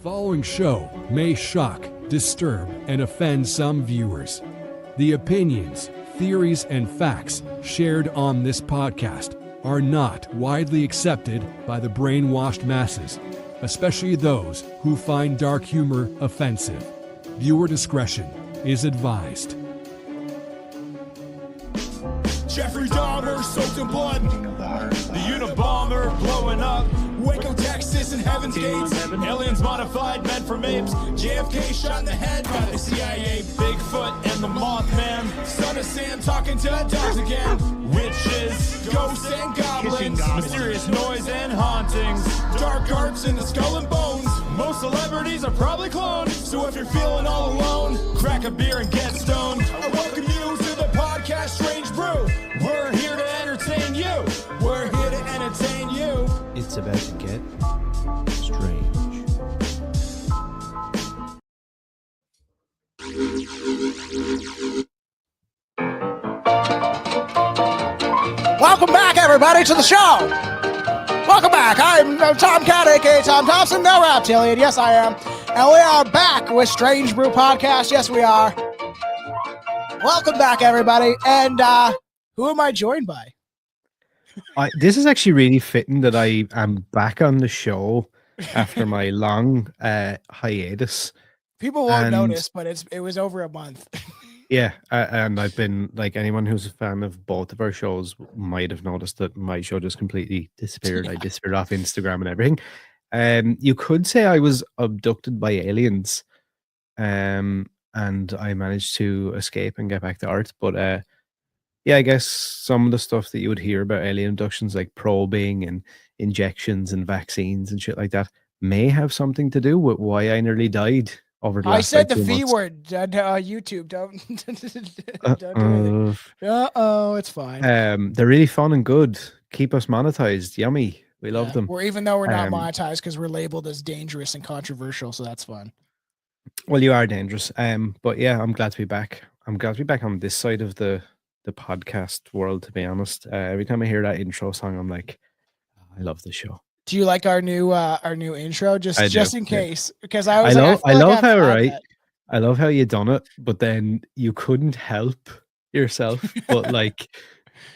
Following show may shock, disturb, and offend some viewers. The opinions, theories, and facts shared on this podcast are not widely accepted by the brainwashed masses, especially those who find dark humor offensive. Viewer discretion is advised. Jeffrey Dahmer soaked in blood. The Unabomber blowing up. Waco, Texas, and Heaven's Gates. Aliens modified, meant from apes. JFK shot in the head by the CIA. Bigfoot and the Mothman. Son of Sam talking to dogs again. Witches, ghosts, and goblins. Mysterious noise and hauntings. Dark arts in the skull and bones. Most celebrities are probably cloned. So if you're feeling all alone, crack a beer and get stoned. I welcome you to the podcast Strange Brew. We're here to entertain you. We're here to entertain you. It's about to get strange. Welcome back, everybody, to the show. Welcome back. I'm Tom Cat, aka Tom Thompson, no reptilian. Yes, I am. And we are back with Strange Brew Podcast. Yes, we are. Welcome back, everybody. And who am I joined by? This is actually really fitting that I am back on the show after my long hiatus. People won't notice, but it was over a month. Yeah, and I've been, like, anyone who's a fan of both of our shows might have noticed that my show just completely disappeared. I disappeared off Instagram and everything. You could say I was abducted by aliens, and I managed to escape and get back to art. But yeah, I guess some of the stuff that you would hear about alien abductions, like probing and injections and vaccines and shit like that, may have something to do with why I nearly died over the last, I said the 2 V months. word. YouTube, don't do anything. Uh-oh, it's fine. They're really fun and good. Keep us monetized. Yummy. We love them. Or even though we're not monetized because we're labeled as dangerous and controversial, so that's fun. Well, you are dangerous. But yeah, I'm glad to be back. I'm glad to be back on this side of the podcast world, to be honest. Every time I hear that intro song, I'm like, oh, I love the show. Do you like our new intro? Just in case, because I love how you done it, but then you couldn't help yourself but like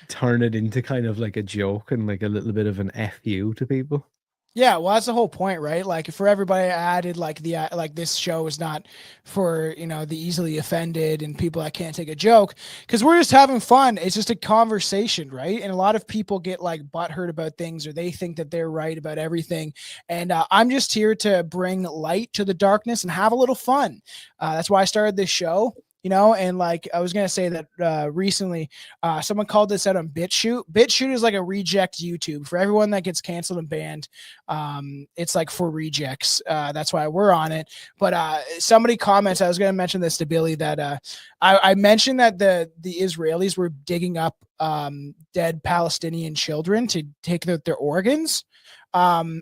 turn it into kind of like a joke and like a little bit of an FU to people. Yeah, well, that's the whole point, right? Like, for everybody, I added like this show is not for, the easily offended and people that can't take a joke, because we're just having fun. It's just a conversation, right? And a lot of people get like butthurt about things, or they think that they're right about everything. And I'm just here to bring light to the darkness and have a little fun. That's why I started this show. And like I was going to say that recently, someone called this out on BitChute. BitChute is like a reject YouTube. For everyone that gets canceled and banned, it's like for rejects. That's why we're on it. But somebody comments, I was going to mention this to Billy, that I mentioned that the Israelis were digging up dead Palestinian children to take their organs. I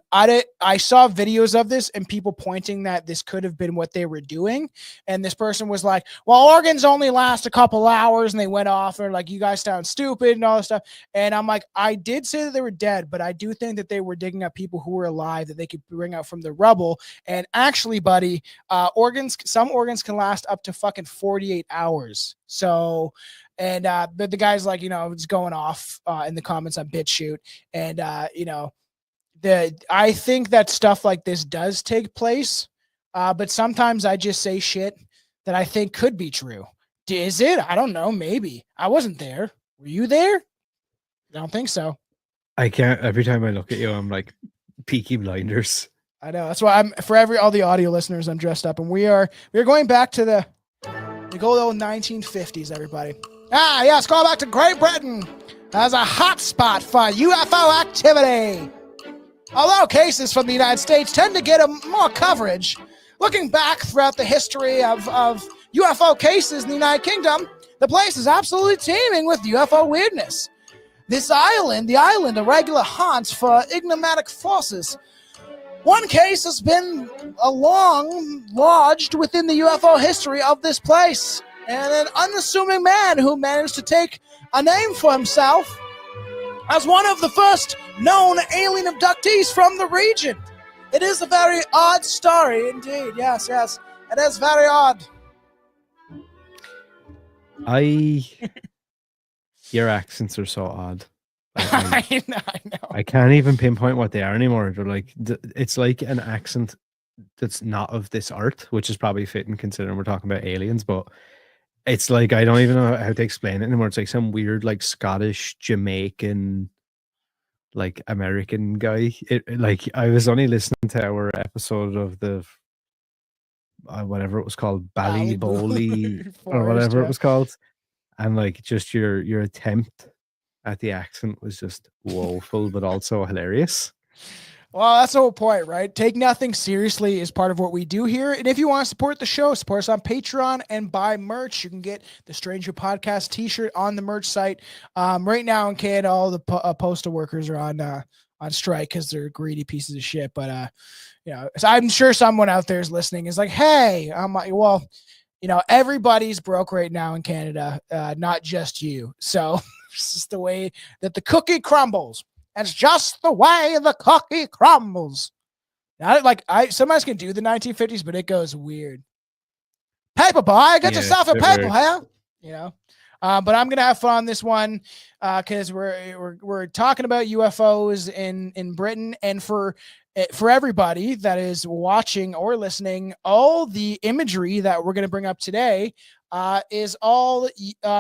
saw videos of this and people pointing that this could have been what they were doing. And this person was like, well, organs only last a couple hours. And they went off and like, you guys sound stupid and all this stuff. And I'm like, I did say that they were dead, but I do think that they were digging up people who were alive that they could bring out from the rubble. And actually, buddy, some organs can last up to fucking 48 hours. So, and the guy's like, it's going off in the comments on BitChute. And, I think that stuff like this does take place, but sometimes I just say shit that I think could be true. Is it? I don't know. Maybe. I wasn't there. Were you there? I don't think so. I can't. Every time I look at you, I'm like Peaky Blinders. I know. That's why all the audio listeners, I'm dressed up, and we're going back to the good old 1950s. Everybody. Yes. Go back to Great Britain as a hotspot for UFO activity. Although cases from the United States tend to get more coverage, looking back throughout the history of UFO cases in the United Kingdom, the place is absolutely teeming with UFO weirdness. The island, a regular haunt for enigmatic forces. One case has been lodged within the UFO history of this place, and an unassuming man who managed to take a name for himself as one of the first known alien abductees from the region. It is a very odd story indeed. Yes, yes. It is very odd. Your accents are so odd. I know. I can't even pinpoint what they are anymore. They're like, it's like an accent that's not of this art, which is probably fitting considering we're talking about aliens, but it's like, I don't even know how to explain it anymore. It's like some weird, like Scottish, Jamaican, like American guy. Like, I was only listening to our episode of the whatever it was called, Ballyboli or whatever it was called, and like just your attempt at the accent was just woeful, but also hilarious. Well, that's the whole point, right? Take nothing seriously is part of what we do here. And if you want to support the show, support us on Patreon and buy merch. You can get the Stranger Podcast t-shirt on the merch site. Right now in Canada, all the postal workers are on strike because they're greedy pieces of shit. But, so I'm sure someone out there is listening is like, hey, I'm like, well, everybody's broke right now in Canada, not just you. So it's just the way that the cookie crumbles. It's just the way the cookie crumbles. I sometimes can do the 1950s, but it goes weird. Paper boy, get yourself a paper, huh? But I'm gonna have fun on this one because we're talking about UFOs in Britain, and for everybody that is watching or listening, all the imagery that we're gonna bring up today is all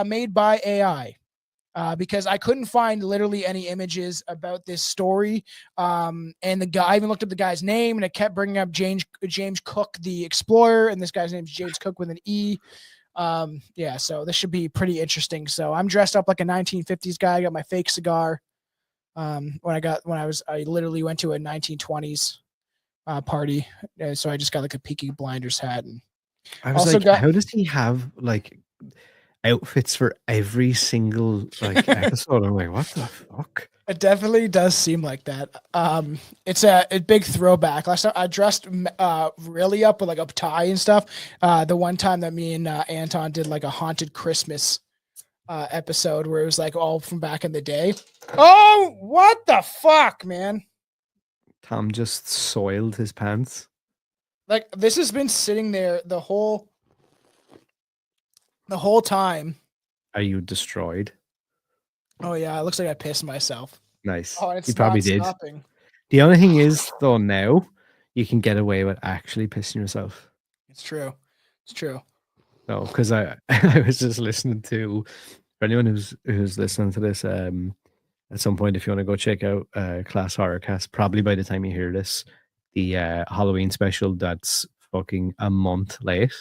made by AI. Because I couldn't find literally any images about this story. And I even looked up the guy's name, and it kept bringing up James Cook, the explorer, and this guy's name is James Cook with an E. So this should be pretty interesting. So I'm dressed up like a 1950s guy. I got my fake cigar. I literally went to a 1920s party. So I just got like a Peaky Blinders hat. And I was like, how does he have like outfits for every single like episode? I'm like, what the fuck? It definitely does seem like that. It's a big throwback. Last time I dressed really up with like a tie and stuff. The one time that me and Anton did like a haunted Christmas episode where it was like all from back in the day. Oh, what the fuck, man? Tom just soiled his pants. Like, this has been sitting there the whole time. Are you destroyed? Oh yeah, it looks like I pissed myself. Nice. Oh, it's you probably did. Stopping. The only thing is, though, now you can get away with actually pissing yourself. It's true. No, because I was just listening to, for anyone who's listening to this, at some point, if you want to go check out Class Horrorcast, probably by the time you hear this, the Halloween special that's fucking a month late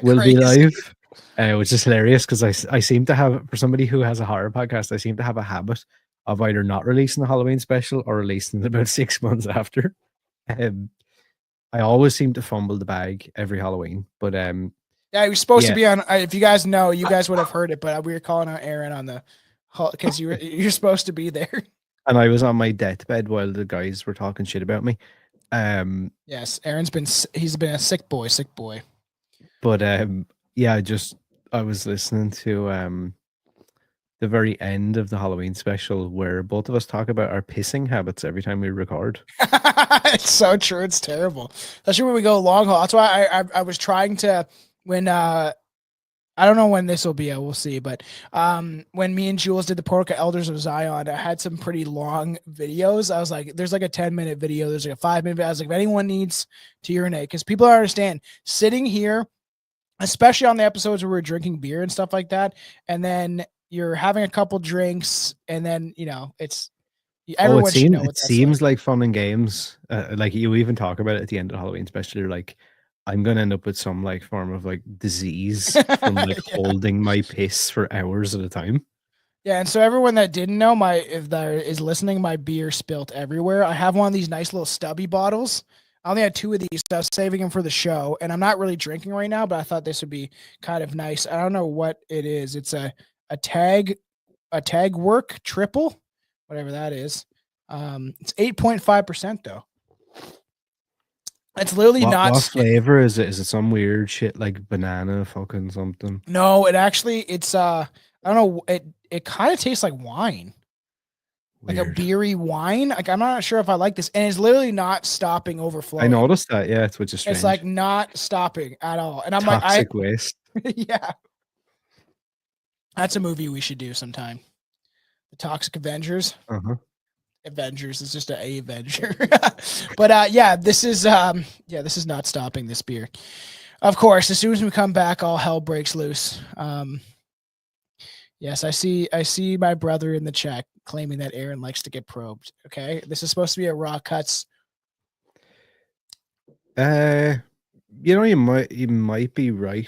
will be live. Which is hilarious because I seem to have, for somebody who has a horror podcast, I seem to have a habit of either not releasing the Halloween special or releasing it about 6 months after. I always seem to fumble the bag every Halloween, but yeah, you're supposed to be on. If you guys know, you guys would have heard it, but we were calling out Aaron on the because you're supposed to be there. And I was on my deathbed while the guys were talking shit about me. Yes, Aaron's been a sick boy. But yeah, I was listening to the very end of the Halloween special where both of us talk about our pissing habits every time we record. It's so true. It's terrible, especially when we go long haul. That's why I was trying to, when I don't know when this will be. We'll see. But when me and Jules did the Portico Elders of Zion, I had some pretty long videos. I was like, there's like a 10-minute video. There's like a 5-minute video. I was like, if anyone needs to urinate, because people don't understand sitting here, especially on the episodes where we're drinking beer and stuff like that, and then you're having a couple drinks, and then it's everyone should know what it seems like fun and games. Like you even talk about it at the end of Halloween, especially. You're like, I'm gonna end up with some like form of like disease from like holding my piss for hours at a time. Yeah, and so everyone that didn't know, if that is listening, my beer spilt everywhere. I have one of these nice little stubby bottles. I only had 2 of these, so I was saving them for the show, and I'm not really drinking right now, but I thought this would be kind of nice. I don't know what it is. It's a tag work triple, whatever that is. It's 8.5% though. It's literally not. What flavor is it? Is it some weird shit like banana fucking something? No, it's I don't know. It kind of tastes like wine. like a Weird. beery wine. Like I'm not sure if I like this, and it's literally not stopping I overflowing. noticed that. Yeah, it's which is strange. It's like not stopping at all, and I'm Toxic waste. yeah, that's a movie we should do sometime. The Toxic Avengers. Uh-huh. Avengers is just a Avenger. But yeah, this is not stopping this beer. Of course, as soon as we come back, all hell breaks loose. Yes, I see my brother in the chat claiming that Aaron likes to get probed. Okay. This is supposed to be a raw cuts. You might be right.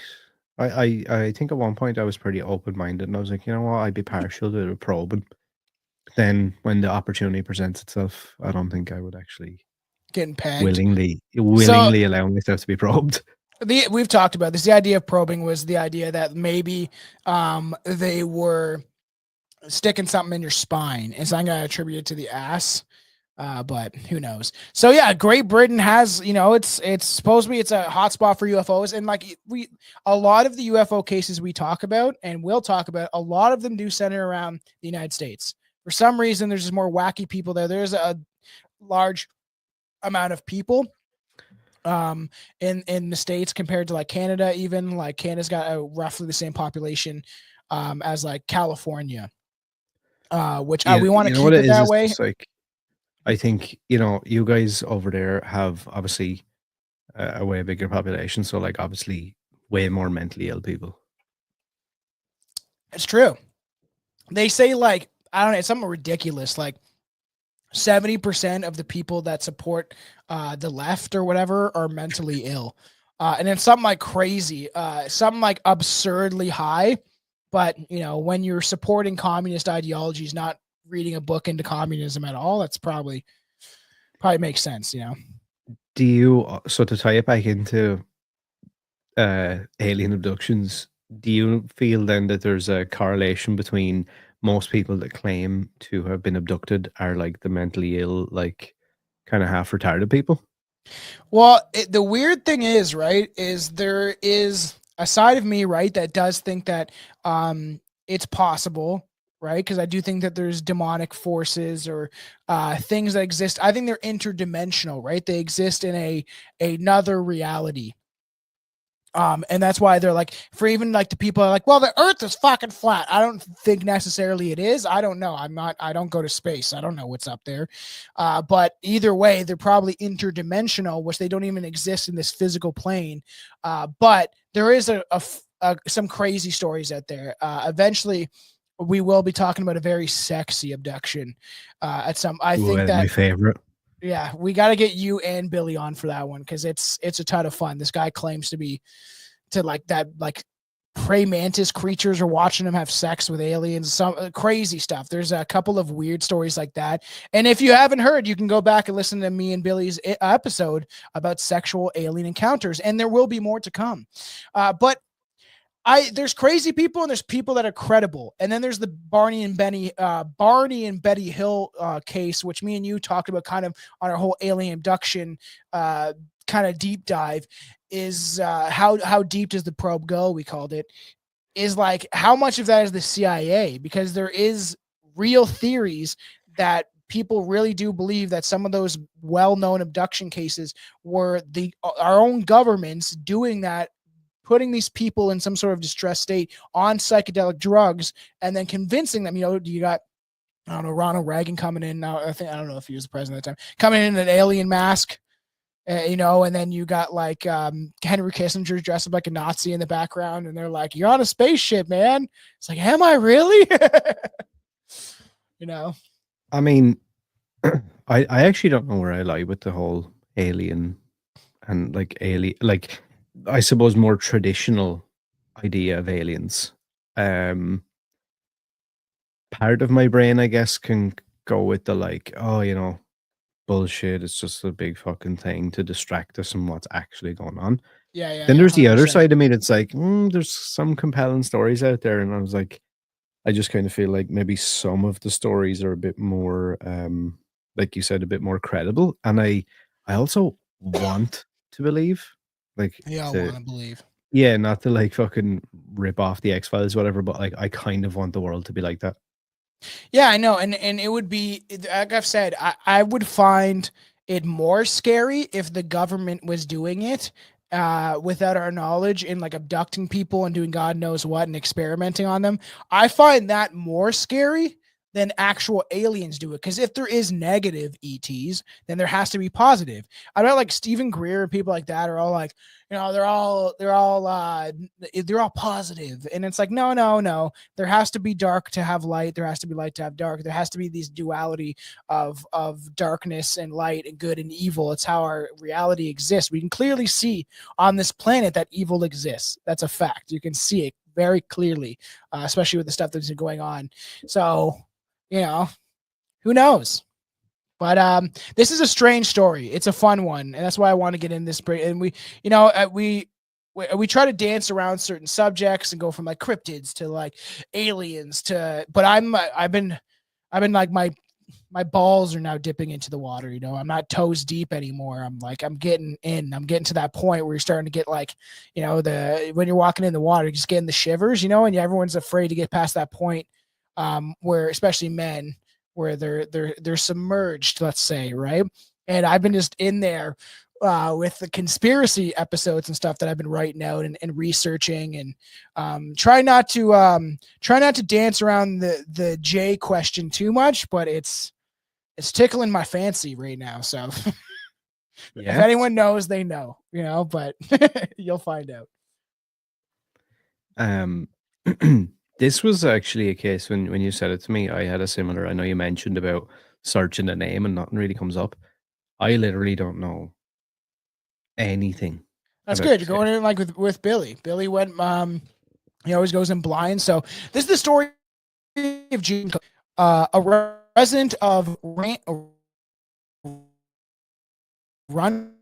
I think at one point I was pretty open-minded and I was like, you know what, I'd be partial to a probing. Then when the opportunity presents itself, I don't think I would actually Getting pegged. willingly allow myself to be probed. We've talked about this. The idea of probing was the idea that maybe they were sticking something in your spine. And so I'm going to attribute it to the ass. But who knows? So yeah, Great Britain has, it's supposedly it's a hotspot for UFOs. And like a lot of the UFO cases we talk about and we'll talk about, a lot of them do center around the United States. For some reason, there's just more wacky people there. There's a large amount of people in the States compared to like Canada. Even like Canada's got roughly the same population as like California, which we want to keep it that way. Like, I think, you guys over there have obviously a way bigger population. So like obviously way more mentally ill people. It's true. They say like, I don't know, it's something ridiculous. Like 70% of the people that support the left or whatever are mentally ill. And then something like crazy, something like absurdly high. But, when you're supporting communist ideologies, not reading a book into communism at all, that's probably makes sense, Do you, so to tie it back into alien abductions, do you feel then that there's a correlation between most people that claim to have been abducted are like the mentally ill, like kind of half retarded people? Well, the weird thing is, right, is there is a side of me, right, that does think that it's possible, right? Because I do think that there's demonic forces or things that exist. I think they're interdimensional, right? They exist in another reality. And that's why they're like, for even like the people are like, well, the earth is fucking flat. I don't think necessarily it is. I don't know. I don't go to space. I don't know what's up there. But either way, they're probably interdimensional, which they don't even exist in this physical plane. But there is some crazy stories out there. Eventually we will be talking about a very sexy abduction I think that my favorite. Yeah, we got to get you and Billy on for that one because it's a ton of fun. This guy claims to like that, like prey mantis creatures are watching him have sex with aliens, some crazy stuff. There's a couple of weird stories like that. And if you haven't heard, you can go back and listen to me and Billy's episode about sexual alien encounters, and there will be more to come. But there's crazy people and there's people that are credible. And then there's the Barney and Betty Hill case, which me and you talked about kind of on our whole alien abduction kind of deep dive is how deep does the probe go? We called it is like, how much of that is the CIA? Because there is real theories that people really do believe that some of those well-known abduction cases were our own governments doing that, putting these people in some sort of distressed state on psychedelic drugs and then convincing them, you got, I don't know, Ronald Reagan coming in now. I don't know if he was the president at the time, coming in an alien mask, and then you got like Henry Kissinger dressed up like a Nazi in the background. And they're like, you're on a spaceship, man. It's like, am I really? I mean, I actually don't know where I lie with the whole alien and like I suppose more traditional idea of aliens. Part of my brain, I guess, can go with the like, oh, bullshit. It's just a big fucking thing to distract us from what's actually going on. Yeah. Then there's the other side of me that's like, there's some compelling stories out there. And I was like, I just kind of feel like maybe some of the stories are a bit more, like you said, a bit more credible. And I also want to believe. Like, I want to believe. Yeah, not to like fucking rip off the X-Files, whatever, but like I kind of want the world to be like that. Yeah, I know, and it would be, like I've said, I would find it more scary if the government was doing it without our knowledge, and like abducting people and doing God knows what and experimenting on them. I find that more scary than actual aliens do it, because if there is negative ETs, then there has to be positive. I bet like Stephen Greer and people like that are all like, they're all positive, and it's like no, there has to be dark to have light, there has to be light to have dark, there has to be these duality of darkness and light and good and evil. It's how our reality exists. We can clearly see on this planet that evil exists. That's a fact. You can see it very clearly, especially with the stuff that's been going on. So who knows? But this is a strange story. It's a fun one, and that's why I want to get in this break. And we try to dance around certain subjects and go from like cryptids to like aliens to. But I've been like my balls are now dipping into the water. I'm not toes deep anymore. I'm getting to that point where you're starting to get like, when you're walking in the water, you're just getting the shivers, and everyone's afraid to get past that point. Where especially men, where they're submerged, let's say, right? And I've been just in there with the conspiracy episodes and stuff that I've been writing out and researching, and try not to dance around the J question too much, but it's tickling my fancy right now. So if anyone knows, they know, but you'll find out. This was actually a case when you said it to me, I had a similar. I know you mentioned about searching the name and nothing really comes up. I literally don't know anything. That's good. You're going in like with Billy. Billy went, he always goes in blind. So this is the story of Gene Cook, a resident of Run.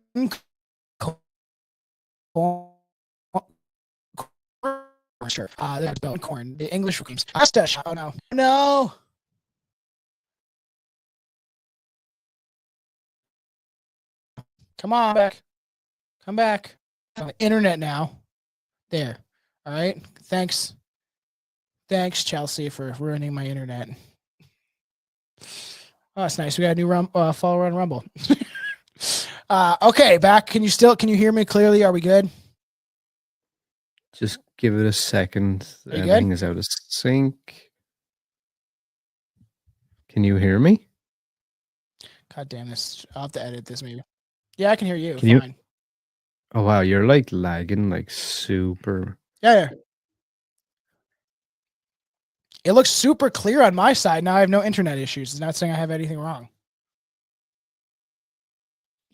Sure. There's bone corn. The English games. Mustache. Oh no. No. Come on back. Come back. Internet now. There. All right. Thanks, Chelsea, for ruining my internet. Oh, that's nice. We got a new follower on Rumble. Okay, back. Can you hear me clearly? Are we good? Just give it a second. Everything is out of sync. Can you hear me? God damn this. I'll have to edit this maybe. Yeah, I can hear you. Fine. Oh, wow. You're like lagging like super. Yeah. It looks super clear on my side. Now I have no internet issues. It's not saying I have anything wrong.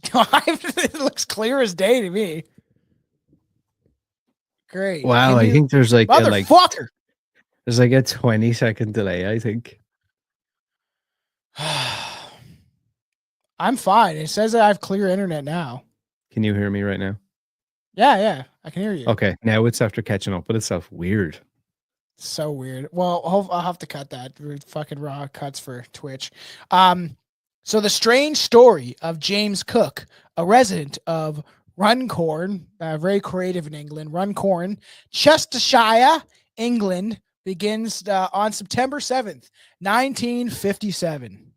It looks clear as day to me. Great. Wow, I think there's like motherfucker. There's like a 20-second delay, I think. I'm fine. It says that I have clear internet now. Can you hear me right now? Yeah, I can hear you. Okay, now it's after catching up with itself. Weird. So weird. Well, I'll have to cut that. We're fucking raw cuts for Twitch. So the strange story of James Cook, a resident of Runcorn, very creative in England, Runcorn, Chestershire, England, begins on September 7th, 1957.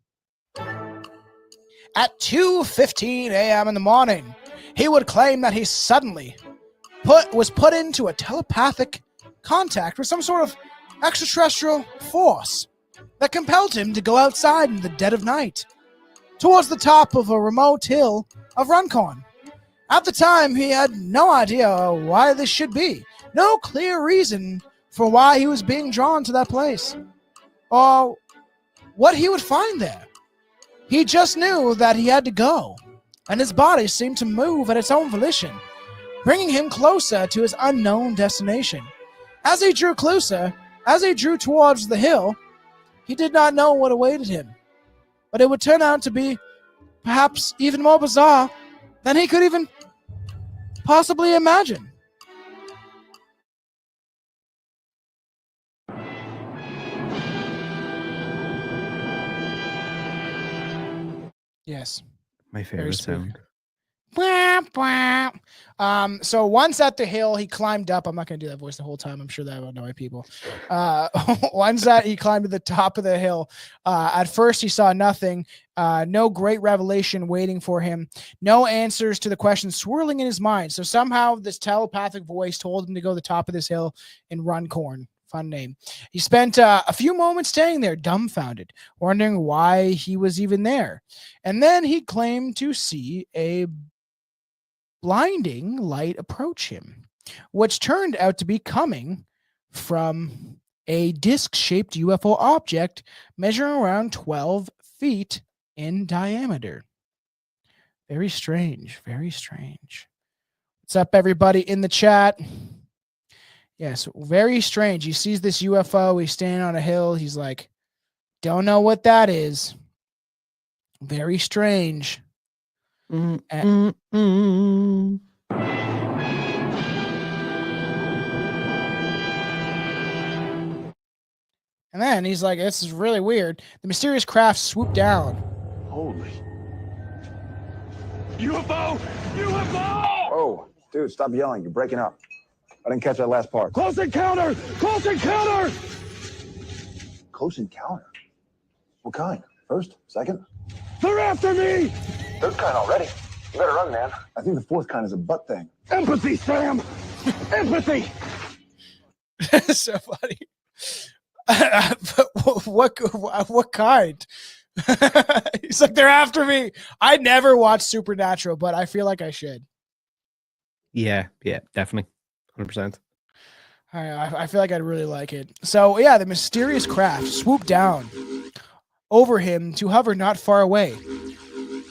At 2:15 a.m. in the morning, he would claim that he suddenly was put into a telepathic contact with some sort of extraterrestrial force that compelled him to go outside in the dead of night towards the top of a remote hill of Runcorn. At the time, he had no idea why this should be, no clear reason for why he was being drawn to that place, or what he would find there. He just knew that he had to go, and his body seemed to move at its own volition, bringing him closer to his unknown destination. As he drew towards the hill, he did not know what awaited him, but it would turn out to be perhaps even more bizarre than he could even possibly imagine. Yes. My favorite sound. Wah, wah. So once at the hill, he climbed up. I'm not going to do that voice the whole time. I'm sure that will annoy people. Once that he climbed to the top of the hill, at first he saw nothing, no great revelation waiting for him, no answers to the questions swirling in his mind. So somehow this telepathic voice told him to go to the top of this hill and run corn. Fun name. He spent a few moments staying there, dumbfounded, wondering why he was even there. And then he claimed to see a blinding light approach him, which turned out to be coming from a disc-shaped UFO object measuring around 12 feet in diameter. Very strange, very strange. What's up, everybody in the chat? Yes, very strange. He sees this UFO. He's standing on a hill. He's like, don't know what that is. Very strange. And then he's like, this is really weird. The mysterious craft swooped down. Holy. UFO! UFO! Oh, dude, stop yelling. You're breaking up. I didn't catch that last part. Close encounter! Close encounter! Close encounter? What kind? First? Second? They're after me! Third kind already. You better run, man. I think the fourth kind is a butt thing. Empathy, Sam! Empathy! So funny. What kind? He's like, they're after me. I never watched Supernatural, but I feel like I should. Yeah, definitely. 100%. I feel like I'd really like it. So yeah, the mysterious craft swooped down over him to hover not far away,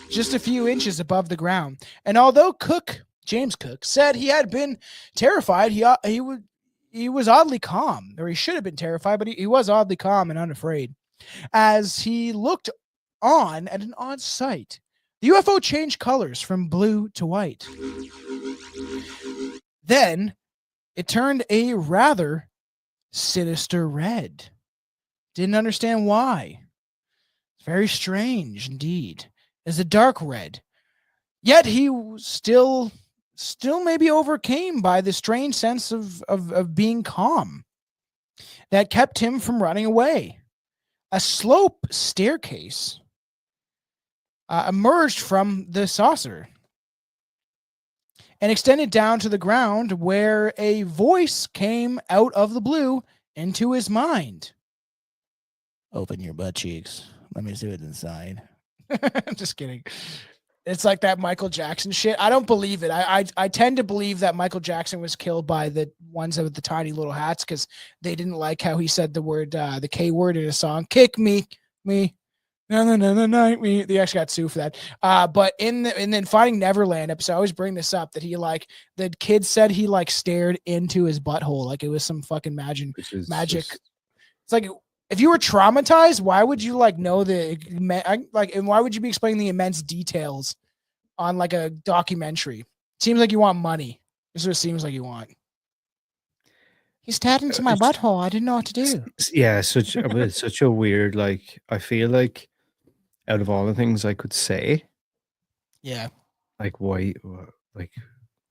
just a few inches above the ground. And although James Cook, said he had been terrified, he was oddly calm, or he should have been terrified, but he was oddly calm and unafraid. As he looked on at an odd sight, the UFO changed colors from blue to white. Then it turned a rather sinister red. Didn't understand why. It's very strange indeed. It's a dark red. Yet he still maybe overcame by the strange sense of being calm that kept him from running away. A slope staircase emerged from the saucer and extended down to the ground, where a voice came out of the blue into his mind. Open your butt cheeks. Let me see what's inside. Just kidding. It's like that Michael Jackson shit. I don't believe it. I tend to believe that Michael Jackson was killed by the ones with the tiny little hats because they didn't like how he said the word, the K word in a song. Kick me. No, me. They actually got sued for that. But in then Finding Neverland episode, I always bring this up that the kid said he stared into his butthole like it was some fucking magic. It's like, if you were traumatized, why would you know and why would you be explaining the immense details on a documentary? Seems like you want money. This is what it seems like you want. He stared into my butthole. I didn't know what to do. Yeah, such a weird, I feel like out of all the things I could say, yeah, why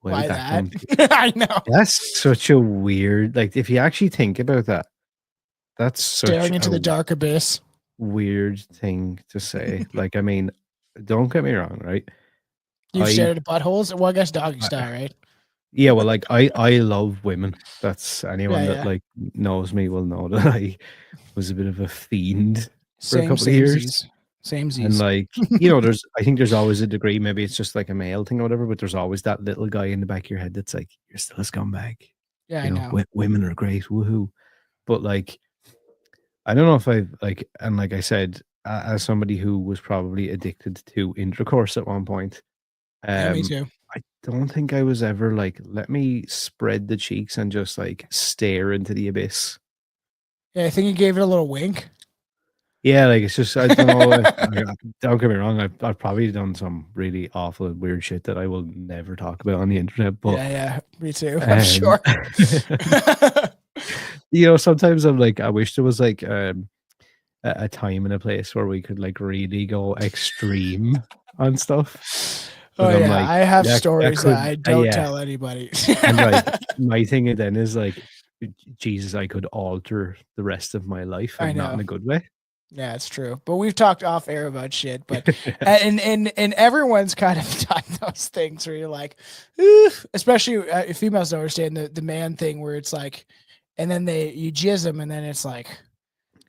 why did that that? I know. That's such a weird, if you actually think about that, that's staring into the dark abyss. Weird thing to say. I mean, don't get me wrong, right? You've stared at buttholes? Well, I guess doggy style, right? Yeah, well, I love women. That's anyone that knows me will know that I was a bit of a fiend for a couple of years. Same And I think there's always a degree, maybe it's just a male thing or whatever, but there's always that little guy in the back of your head that's you're still a scumbag. Yeah, I know. Women are great, woohoo. But I don't know if I've and like I said, as somebody who was probably addicted to intercourse at one point, yeah, me too. I don't think I was ever let me spread the cheeks and just stare into the abyss. Yeah, I think you gave it a little wink. Yeah, it's just, I don't know. Don't get me wrong, I've probably done some really awful and weird shit that I will never talk about on the internet. But yeah, me too. I'm sure. Sometimes I'm I wish there was a time and a place where we could really go extreme on stuff. Oh I'm yeah, like, I have that stories could, that I don't yeah. tell anybody. And like my thing then is like, Jesus, I could alter the rest of my life, I and not in know. a good way. Yeah, it's true. But we've talked off air about shit. But and everyone's kind of done those things where you're like, especially if females don't understand the man thing, where it's like, and then you jizz them, and then it's like,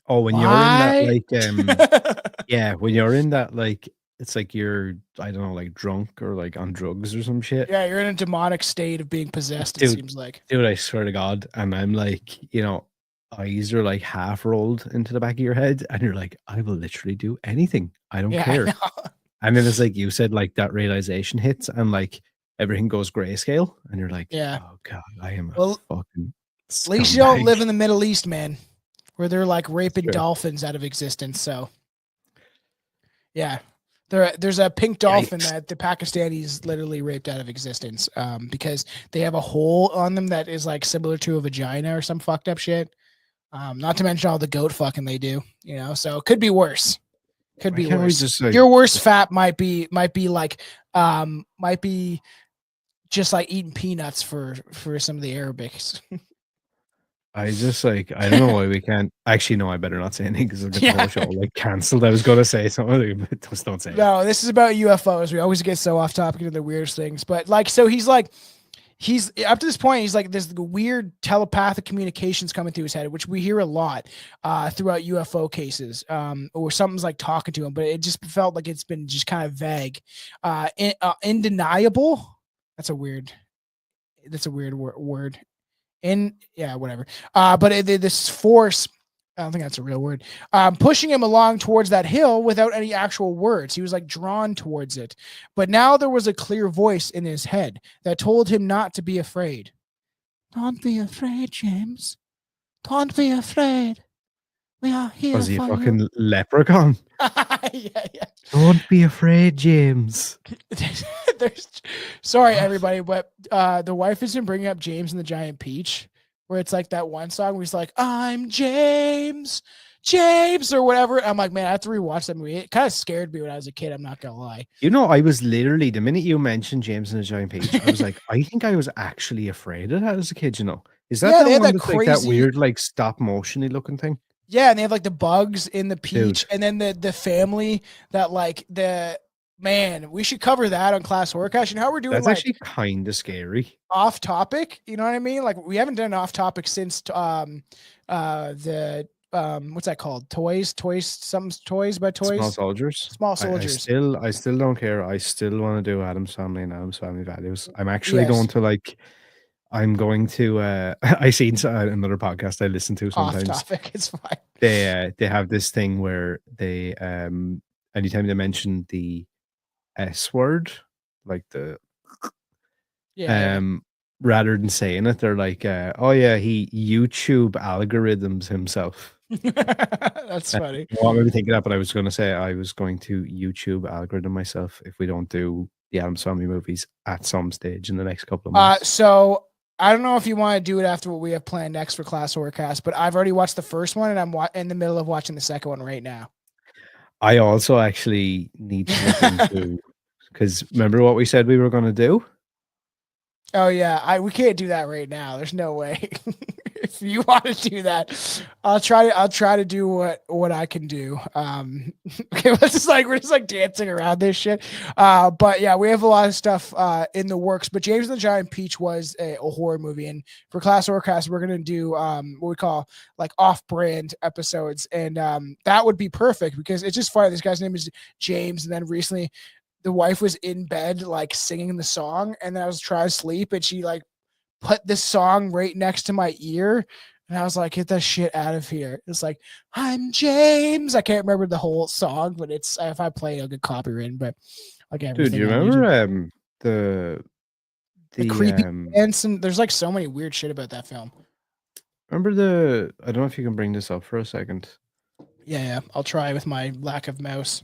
Oh, when you're in that why? like yeah, when you're in that like, it's like you're, I don't know, like drunk or like on drugs or some shit. Yeah, you're in a demonic state of being possessed. It Dude, seems like. dude, I swear to God, and I'm like, eyes are like half rolled into the back of your head, and you're like, I will literally do anything. I don't Yeah, care. I know. And then it's like you said, like that realization hits, and like everything goes grayscale, and you're like, Yeah. oh God, I am a Well, fucking at least you don't live scumbag. in the Middle East, man, where they're like raping true. dolphins out of existence. So, yeah, there's a pink dolphin Yikes. that the Pakistanis literally raped out of existence because they have a hole on them that is like similar to a vagina or some fucked up shit. Not to mention all the goat fucking they do, so it could be worse. Could Why be can't we worse. just, like, Your worst fat might be just like eating peanuts for some of the Arabics. I just like, I don't know why we can't. Actually, no, I better not say anything because I'll get the Yeah. whole show like cancelled. I was gonna say something, but just don't say it. No, this is about UFOs. We always get so off topic into the weirdest things. But like, so he's up to this point, he's like, there's the weird telepathic communications coming through his head, which we hear a lot throughout UFO cases, or something's like talking to him, but it just felt like it's been just kind of vague. Undeniable. That's a weird word. Whatever. But this force, I don't think that's a real word, pushing him along towards that hill without any actual words. He was like drawn towards it. But now there was a clear voice in his head that told him not to be afraid. Don't be afraid, James. Don't be afraid. We are here Was he a for fucking leprechaun? yeah. Don't be afraid, James. Sorry, everybody, but the wife has been bringing up James and the Giant Peach, where it's like that one song where he's like, I'm James, or whatever. I'm like, man, I have to rewatch that movie. It kind of scared me when I was a kid. I'm not gonna lie. I was literally, the minute you mentioned James and the Giant Peach, I was like, I think I was actually afraid of that as a kid. Is that Yeah, they the had one that that's like that crazy- weird, like stop motiony looking thing? Yeah, and they have like the bugs in the peach, Dude. and then the family that like man, we should cover that on Class Horrorcast. You know how we're doing That's like actually kind of scary. off topic, you know what I mean? Like we haven't done off topic since the what's that called? Toys by Small Toys. Soldiers. Small Soldiers. I still don't care. I still want to do Adam's Family and Adam's Family Values. I'm actually Yes. going to I seen another podcast I listen to Off sometimes. topic, it's fine. They have this thing where they anytime they mention the S word, like the Yeah. rather than saying it, they're like, oh yeah, he YouTube algorithms himself. That's funny. Well, I made me think of that, but I was going to say I was going to YouTube algorithm myself if we don't do the Addams Family movies at some stage in the next couple of months. So I don't know if you want to do it after what we have planned next for Class Horrorcast, but I've already watched the first one and I'm in the middle of watching the second one right now. I also actually need to look into, because remember what we said we were going to do? Oh yeah, we can't do that right now. There's no way. If you want to do that, I'll try to do what I can do. Okay, we're just like dancing around this shit. But yeah, we have a lot of stuff in the works. But James and the Giant Peach was a horror movie, and for Class Horrorcast, we're gonna do what we call like off-brand episodes, and that would be perfect because it's just funny. This guy's name is James, and then recently the wife was in bed like singing the song, and then I was trying to sleep, and she like put this song right next to my ear, and I was like, get that shit out of here. It's like, I'm James. I can't remember the whole song, but it's, if I play it, I'll get copywritten. But again, Dude, you remember the creepy and some, there's like so many weird shit about that film. Remember I don't know if you can bring this up for a second. Yeah, I'll try with my lack of mouse.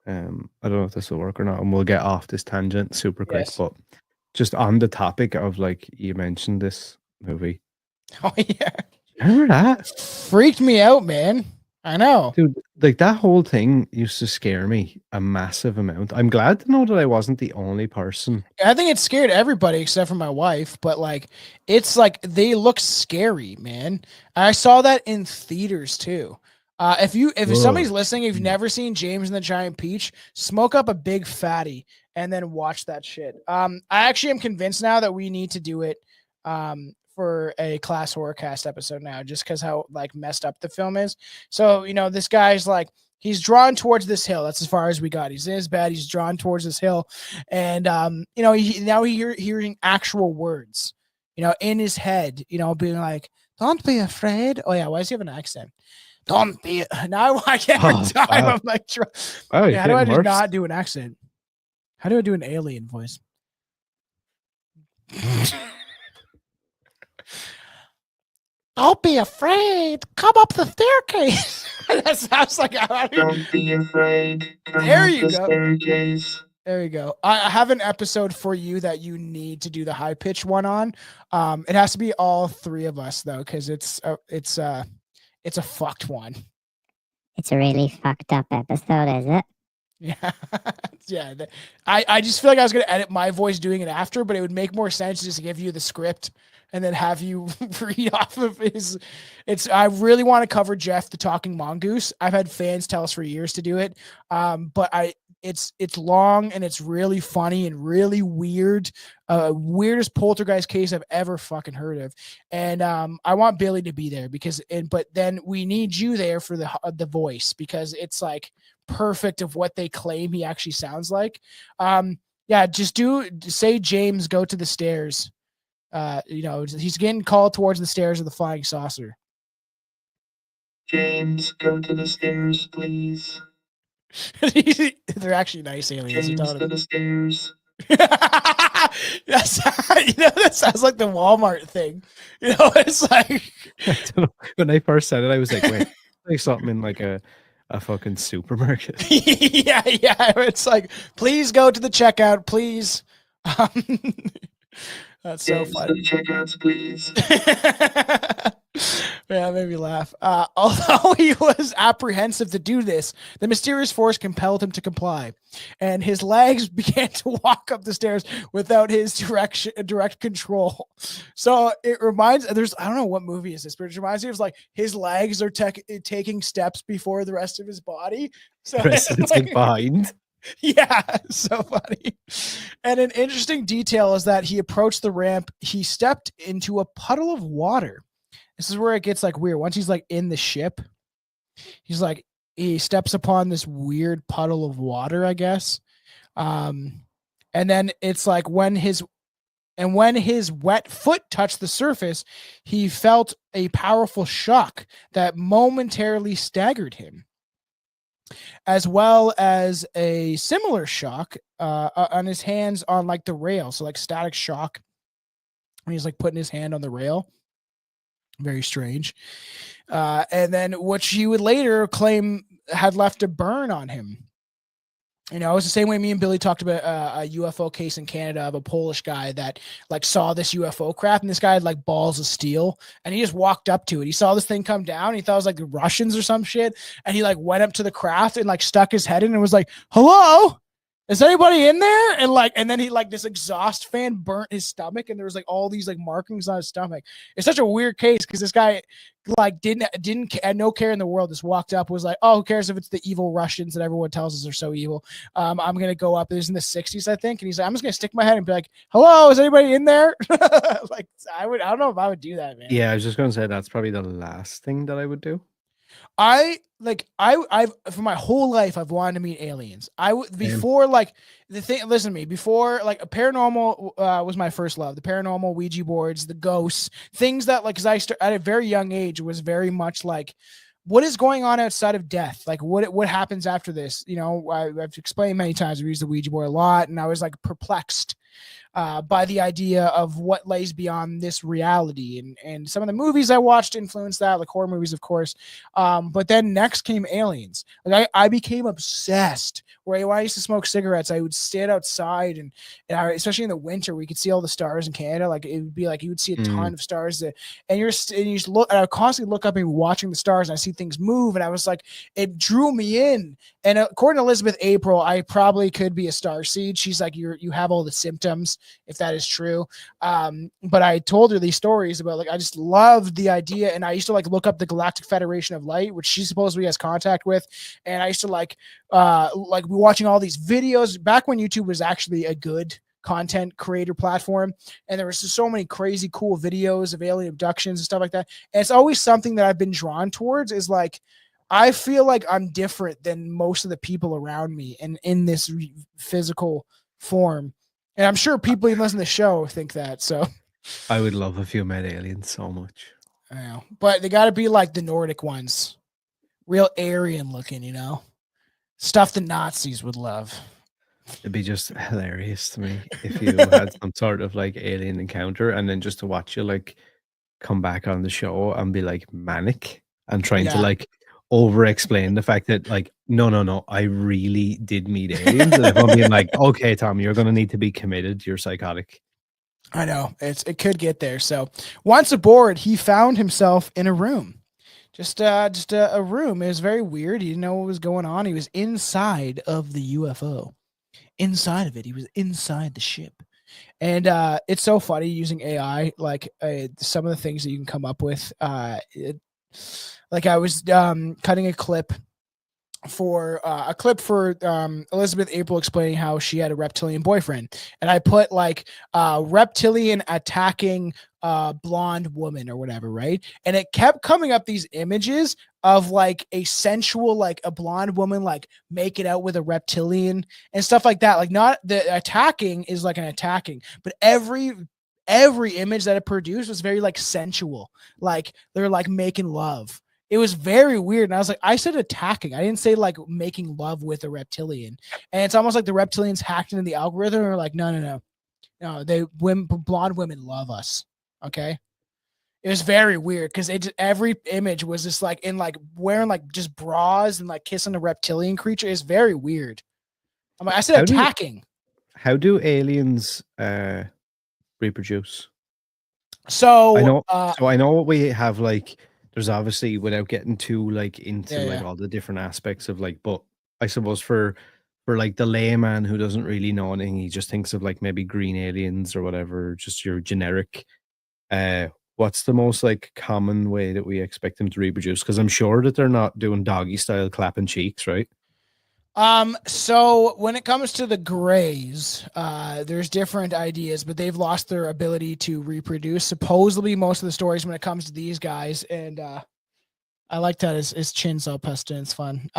I don't know if this will work or not, and we'll get off this tangent super quick. Yes. But just on the topic of, like, you mentioned this movie. Oh yeah, Remember that? freaked me out, man. I know. Dude, like that whole thing used to scare me a massive amount. I'm glad to know that I wasn't the only person. I think it scared everybody except for my wife, but like it's like they look scary, man. I saw that in theaters too. If somebody's listening, if you've never seen James and the Giant Peach, smoke up a big fatty and then watch that shit. I actually am convinced now that we need to do it for a class horrorcast episode now, just because how like messed up the film is. So, this guy's like he's drawn towards this hill. That's as far as we got. He's in his bed. He's drawn towards this hill. And, hearing actual words, in his head, being like, don't be afraid. Oh, yeah. Why does he have an accent? Don't be. Now I can't every time. I'm like, how do I just not do an accent? How do I do an alien voice? Don't be afraid. Come up the staircase. That sounds like Don't be afraid. Come There up you the go. staircase. There you go. I have an episode for you that you need to do the high pitch one on. It has to be all three of us though, because it's a fucked one. It's a really fucked up episode, is it? Yeah. Yeah. I just feel like I was going to edit my voice doing it after, but it would make more sense to just give you the script and then have you read off of his. I really want to cover Jeff the Talking Mongoose. I've had fans tell us for years to do it. But it's long and it's really funny and really weird. Weirdest poltergeist case I've ever fucking heard of. And I want Billy to be there but then we need you there for the voice, because it's like perfect of what they claim he actually sounds like. Just say James, go to the stairs. He's getting called towards the stairs of the flying saucer. James, go to the stairs, please. They're actually nice aliens. James, to the stairs. That sounds like the Walmart thing. It's like I don't know. When I first said it, I was like, wait, like something in like a fucking supermarket. yeah. It's like, please go to the checkout, please. That's so James, funny. to the checkouts, please. Yeah, it made me laugh. Although he was apprehensive to do this, the mysterious force compelled him to comply, and his legs began to walk up the stairs without his direct control. So it reminds. I don't know what movie is this, but it reminds me of like his legs are taking steps before the rest of his body. So The rest of it's like behind. Yeah, so funny. And an interesting detail is that he approached the ramp. He stepped into a puddle of water. This is where it gets like weird. Once he's like in the ship, he steps upon this weird puddle of water, I guess. And then it's like when his wet foot touched the surface, he felt a powerful shock that momentarily staggered him, as well as a similar shock on his hands on like the rail. So like static shock when he's like putting his hand on the rail. Very strange. And then which he would later claim had left a burn on him. It's the same way me and Billy talked about a UFO case in Canada of a Polish guy that like saw this UFO crap, and this guy had like balls of steel, and he just walked up to it. He saw this thing come down. He thought it was like the Russians or some shit, and he like went up to the craft and like stuck his head in and was like, "Hello, is anybody in there?" And then he like this exhaust fan burnt his stomach, and there was like all these like markings on his stomach. It's such a weird case because this guy like had no care in the world. Just walked up, was like, "Oh, who cares if it's the evil Russians that everyone tells us are so evil? I'm gonna go up." It was in the 60s, I think, and he's like, "I'm just gonna stick my head and be like, hello, is anybody in there?" Like I don't know if I would do that, man. Yeah, I was just gonna say that's probably the last thing that I would do. I've for my whole life I've wanted to meet aliens. Before like the thing. Listen to me. Before like a paranormal was my first love. The paranormal, Ouija boards, the ghosts, things that like because at a very young age was very much like, what is going on outside of death? Like what happens after this? I've explained many times. I've used the Ouija board a lot, and I was like perplexed by the idea of what lays beyond this reality. And some of the movies I watched influenced that, like horror movies, of course. But then next came aliens. Like I became obsessed where when I used to smoke cigarettes, I would stand outside and especially in the winter, we could see all the stars in Canada. Like it would be like you would see a ton of stars and you just look. And I would constantly look up and be watching the stars, and I see things move, and I was like, it drew me in. And according to Elizabeth April, I probably could be a starseed. She's like, you have all the symptoms, if that is true. But I told her these stories about like I just loved the idea, and I used to like look up the Galactic Federation of Light, which she supposedly has contact with, and I used to like be watching all these videos back when YouTube was actually a good content creator platform, and there was just so many crazy cool videos of alien abductions and stuff like that. And it's always something that I've been drawn towards is like I feel like I'm different than most of the people around me and in this physical form. And I'm sure people even listen to the show think that. So I would love if you met aliens so much. I know, but they got to be like the Nordic ones, real Aryan looking, you know, stuff the Nazis would love. It'd be just hilarious to me if you had some sort of like alien encounter, and then just to watch you like come back on the show and be like manic and trying to like over explain the fact that like no, I really did meet aliens. And if I'm being like, okay, Tom, you're gonna need to be committed, you're psychotic. I know it could get there. So once aboard, he found himself in a room, just a room. It was very weird. He didn't know what was going on. He was inside of the UFO. Inside of it, he was inside the ship. And it's so funny using AI, like some of the things that you can come up with. Like I was cutting a clip for Elizabeth April explaining how she had a reptilian boyfriend, and I put like reptilian attacking blonde woman or whatever, right? And it kept coming up these images of like a sensual, like a blonde woman like making out with a reptilian and stuff like that. Like not the attacking is like an attacking, but every image that it produced was very like sensual, like they're like making love. It was very weird. And I was like, I said attacking. I didn't say like making love with a reptilian. And it's almost like the reptilians hacked into the algorithm and were like, no. Blonde women love us. Okay. It was very weird because every image was just like in like wearing like just bras and like kissing a reptilian creature. It's very weird. I said attacking. How do aliens reproduce? So I know we have like there's obviously, without getting too like into like all the different aspects of like, but I suppose for like the layman who doesn't really know anything, he just thinks of like maybe green aliens or whatever, just your generic. What's the most like common way that we expect them to reproduce? Because I'm sure that they're not doing doggy style clapping cheeks, right? So when it comes to the Greys, there's different ideas, but they've lost their ability to reproduce. Supposedly, most of the stories when it comes to these guys, and I like that his chin's all puffed in. It's fun.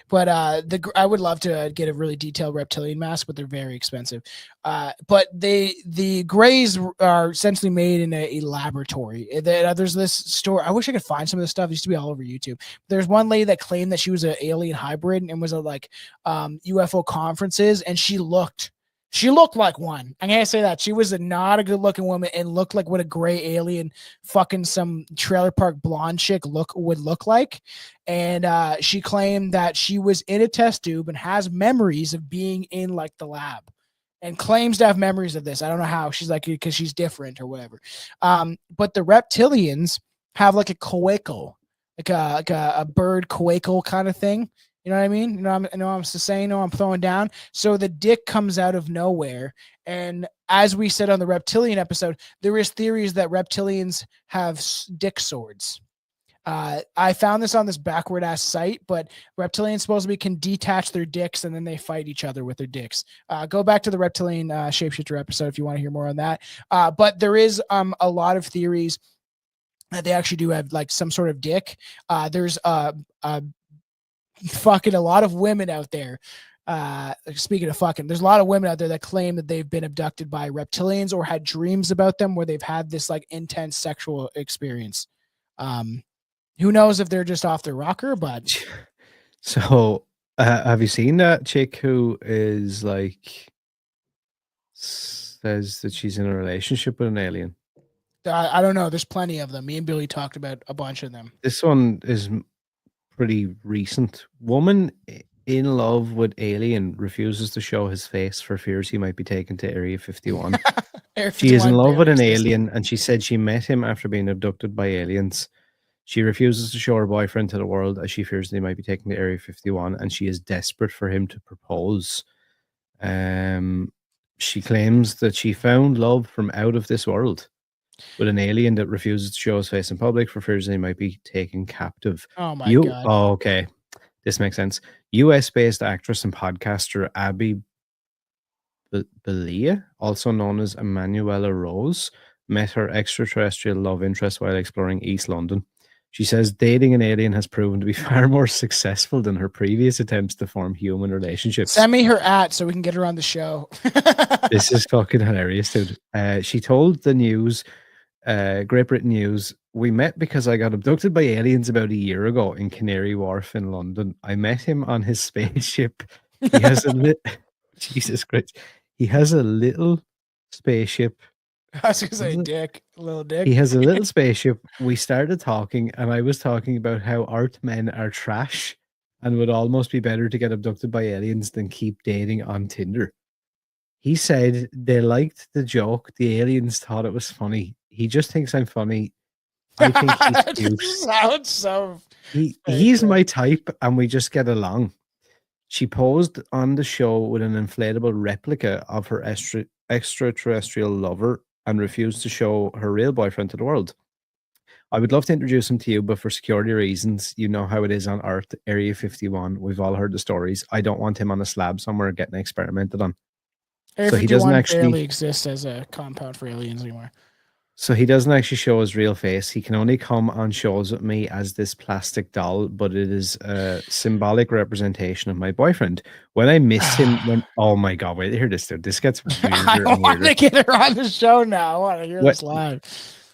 But I would love to get a really detailed reptilian mask, but they're very expensive. But the Greys are essentially made in a laboratory. There's this story. I wish I could find some of this stuff. It used to be all over YouTube. There's one lady that claimed that she was an alien hybrid and was at like UFO conferences, and she looked like one. I'm gonna say that she was not a good looking woman and looked like what a gray alien fucking some trailer park blonde chick would look like. And she claimed that she was in a test tube and has memories of being in like the lab and claims to have memories of this. I don't know how. She's like, because she's different or whatever. But the reptilians have like a coecal, like a bird coecal kind of thing. You know what I mean? You know, I'm saying, I'm throwing down. So the dick comes out of nowhere. And as we said on the reptilian episode, there is theories that reptilians have dick swords. I found this on this backward ass site, but reptilians supposedly can detach their dicks and then they fight each other with their dicks. Go back to the reptilian shapeshifter episode if you want to hear more on that. But there is a lot of theories that they actually do have like some sort of dick. There's fucking a lot of women out there. Speaking of fucking, there's a lot of women out there that claim that they've been abducted by reptilians or had dreams about them where they've had this like intense sexual experience. Who knows if they're just off their rocker, but so have you seen that chick who is like says that she's in a relationship with an alien? I don't know. There's plenty of them. Me and Billy talked about a bunch of them. This one is pretty recent. Woman in love with alien, refuses to show his face for fears he might be taken to Area 51. Area She is in 51 love with barely an exists. alien, and she said she met him after being abducted by aliens. She refuses to show her boyfriend to the world as she fears they might be taken to Area 51, and she is desperate for him to propose. She claims that she found love from out of this world with an alien that refuses to show his face in public for fears they might be taken captive. Oh my God. Oh, okay. This makes sense. US-based actress and podcaster Abby Belia, also known as Emanuela Rose, met her extraterrestrial love interest while exploring East London. She says dating an alien has proven to be far more successful than her previous attempts to form human relationships. Send me her so we can get her on the show. This is fucking hilarious, dude. She told the news, Great Britain News, we met because I got abducted by aliens about a year ago in Canary Wharf in London. I met him on his spaceship. He has Jesus Christ. He has a little spaceship. I was gonna say dick, a little dick. He has a little spaceship. We started talking, and I was talking about how art men are trash and would almost be better to get abducted by aliens than keep dating on Tinder. He said they liked the joke. The aliens thought it was funny. He just thinks I'm funny. I think he's cute. Sounds so. He's my type, and we just get along. She posed on the show with an inflatable replica of her extraterrestrial lover and refused to show her real boyfriend to the world. I would love to introduce him to you, but for security reasons, you know how it is on Earth, Area 51. We've all heard the stories. I don't want him on a slab somewhere getting experimented on. Area So 51 he doesn't actually barely exist as a compound for aliens anymore. So he doesn't actually show his real face. He can only come on shows with me as this plastic doll, but it is a symbolic representation of my boyfriend. When I miss him, oh my God, wait, hear this, dude. This gets weirder I want to get her on the show now. I want to hear this live.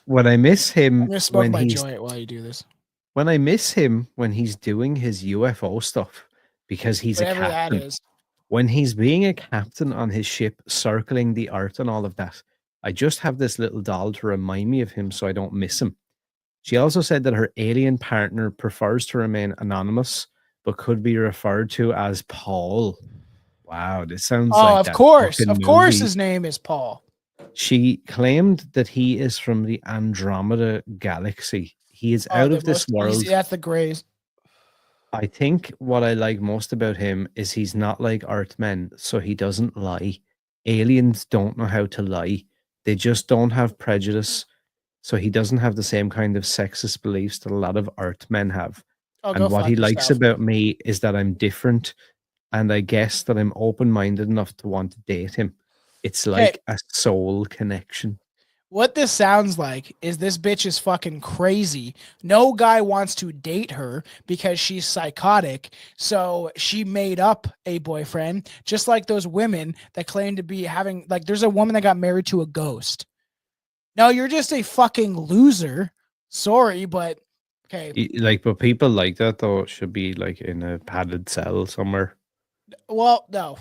When I miss him, I'm gonna smoke my joint while you do this. When I miss him, when he's doing his UFO stuff, because he's Whatever a captain. that is. When he's being a captain on his ship, circling the Earth and all of that, I just have this little doll to remind me of him so I don't miss him. She also said that her alien partner prefers to remain anonymous, but could be referred to as Paul. Wow, this sounds like of course. Of course his name is Paul. She claimed that he is from the Andromeda galaxy. He is out of this world. That's the Greys. I think what I like most about him is he's not like Earthmen, so he doesn't lie. Aliens don't know how to lie. They just don't have prejudice. So he doesn't have the same kind of sexist beliefs that a lot of Earthmen have. And what he likes about me is that I'm different, and I guess that I'm open-minded enough to want to date him. It's like a soul connection. What this sounds like is this bitch is fucking crazy. No guy wants to date her because she's psychotic. So she made up a boyfriend, just like those women that claim to be having, like, there's a woman that got married to a ghost. No, you're just a fucking loser. Sorry, but okay. Like, but people like that, though, should be like in a padded cell somewhere. Well, no.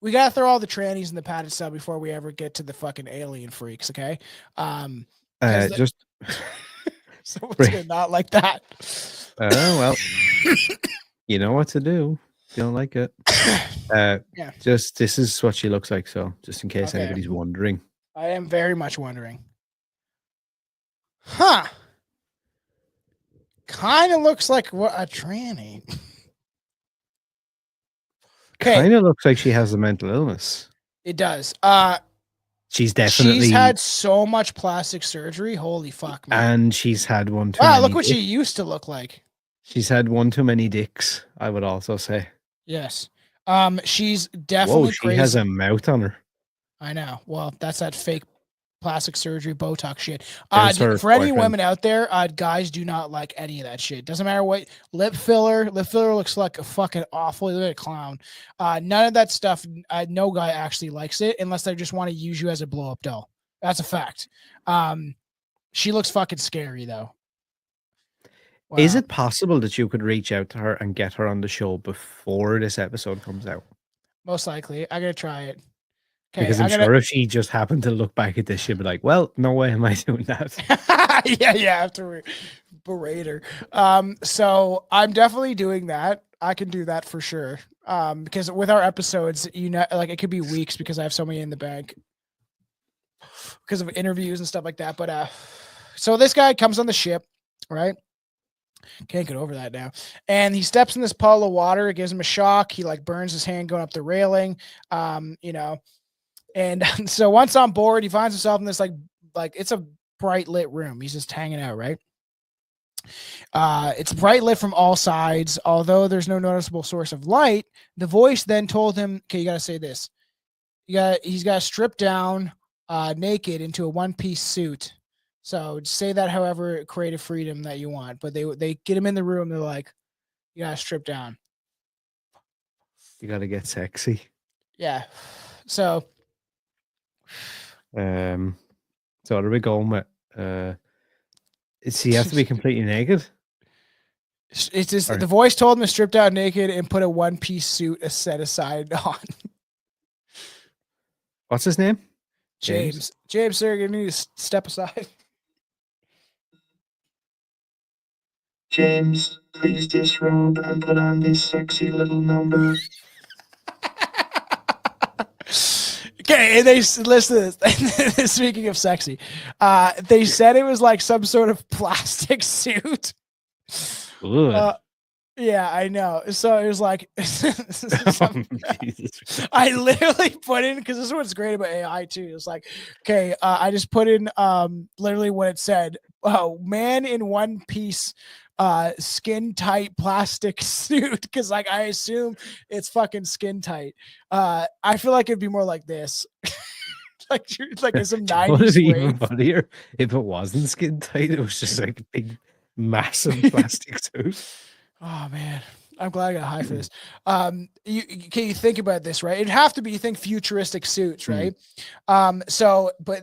We gotta throw all the trannies in the padded cell before we ever get to the fucking alien freaks, okay? Just someone's not like that. Well, you know what to do. If you don't like it. Yeah. Just this is what she looks like, so just in case anybody's wondering. I am very much wondering. Huh. Kind of looks like what a tranny. Kind of looks like she has a mental illness. It does. She's definitely. She's had so much plastic surgery. Holy fuck, man. And she's had one too. Wow, look what she used to look like. She's had one too many dicks, I would also say. Yes. She's definitely she crazy. has a mouth on her. I know. Well, that's that fake plastic surgery Botox shit. For any women out there, guys do not like any of that shit. Doesn't matter what lip filler looks like a fucking awful little clown. None of that stuff. No guy actually likes it unless they just want to use you as a blow up doll. That's a fact. She looks fucking scary though. Wow. Is it possible that you could reach out to her and get her on the show before this episode comes out? Most likely. I'm gonna try it. Because I'm sure if she just happened to look back at this, she'd be like, well, no way am I doing that. yeah, after berate her. So I'm definitely doing that. I can do that for sure. Because with our episodes, like it could be weeks because I have so many in the bank because of interviews and stuff like that. But so this guy comes on the ship, right? Can't get over that now. And he steps in this puddle of water. It gives him a shock. He like burns his hand going up the railing. And so once on board, he finds himself in this like it's a bright lit room. He's just hanging out, right? It's bright lit from all sides. Although there's no noticeable source of light, the voice then told him, okay, you got to say this. He's got to strip down naked into a one-piece suit. So say that however creative freedom that you want. But they get him in the room. They're like, you got to strip down. You got to get sexy. Yeah. So what are we going with? Does he have to be completely naked? It's just the voice told him to strip down naked and put a one-piece suit set aside on. What's his name? James, sir, you need to step aside. James, please disrobe and put on this sexy little number. Okay, and they listen to this. Speaking of sexy, they said it was like some sort of plastic suit. Yeah, I know. So it was like, I literally put in, because this is what's great about AI too. It's like, okay, I just put in literally what it said. Oh, man in one piece skin tight plastic suit, because like I assume it's fucking skin tight. I feel like it'd be more like this. like some 90s. Would it be even funnier if it wasn't skin tight? It was just like a big, massive plastic suit. Oh man, I'm glad I got high for this. You think about this, right? It'd have to be, you think futuristic suits, right? But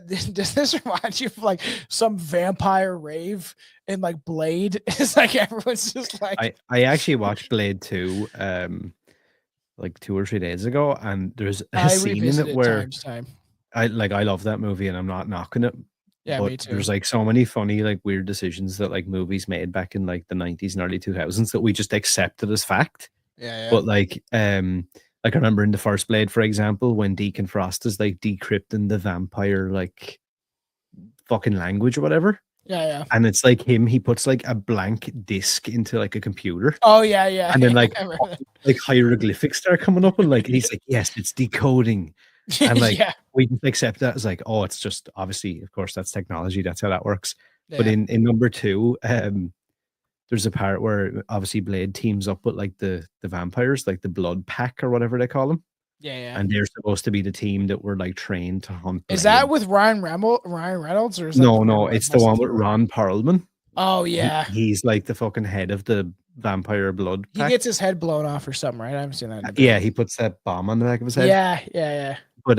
does this remind you of like some vampire rave in like Blade? It's like everyone's just like. I actually watched Blade 2 like 2 or 3 days ago, and there's a scene in it where I love that movie and I'm not knocking it. Yeah, but me too. There's like so many funny, like weird decisions that like movies made back in like the 90s and early 2000s that we just accepted as fact. Yeah. But like I remember in the first Blade, for example, when Deacon Frost is like decrypting the vampire like fucking language or whatever. Yeah. And it's like he puts like a blank disc into like a computer. Oh yeah. And then like hieroglyphics start coming up, and like he's like, yes, it's decoding. And like we just accept that as like, oh, it's just obviously, of course, that's technology, that's how that works. But in number 2, there's a part where obviously Blade teams up with like the vampires, like the Blood Pack or whatever they call them. Yeah. And they're supposed to be the team that were like trained to hunt. Is that with Ryan Reynolds, or is no, it's the one with Ron Perlman. Oh yeah, he's like the fucking head of the vampire Blood Pack. He gets his head blown off or something, right? I haven't seen that. Yeah, he puts that bomb on the back of his head. Yeah. But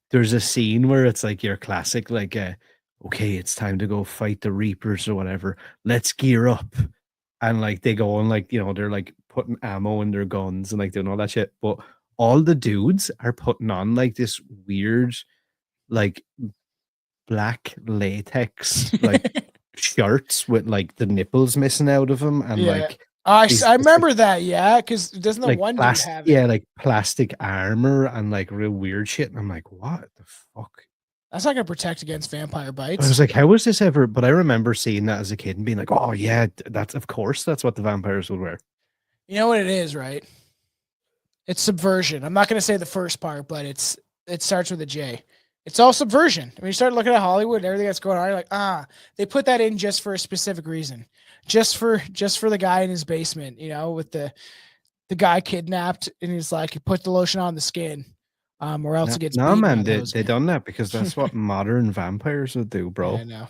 there's a scene where it's like your classic, like, okay, it's time to go fight the Reapers or whatever. Let's gear up. And like they go and like, they're like putting ammo in their guns and like doing all that shit. But all the dudes are putting on like this weird, like black latex, like shirts with like the nipples missing out of them. And like, I remember that, because doesn't the like one dude have it? Yeah, like plastic armor and like real weird shit. And I'm like, what the fuck? That's not gonna protect against vampire bites. I was like, how was this ever? But I remember seeing that as a kid and being like, oh yeah, that's what the vampires would wear. You know what it is, right? It's subversion. I'm not gonna say the first part, but it starts with a J. It's all subversion. When you start looking at Hollywood and everything that's going on, you're like, they put that in just for a specific reason. Just for the guy in his basement, with the guy kidnapped, and he's like, he put the lotion on the skin, or else it gets beaten. No, man, they done that because that's what modern vampires would do, bro. I know.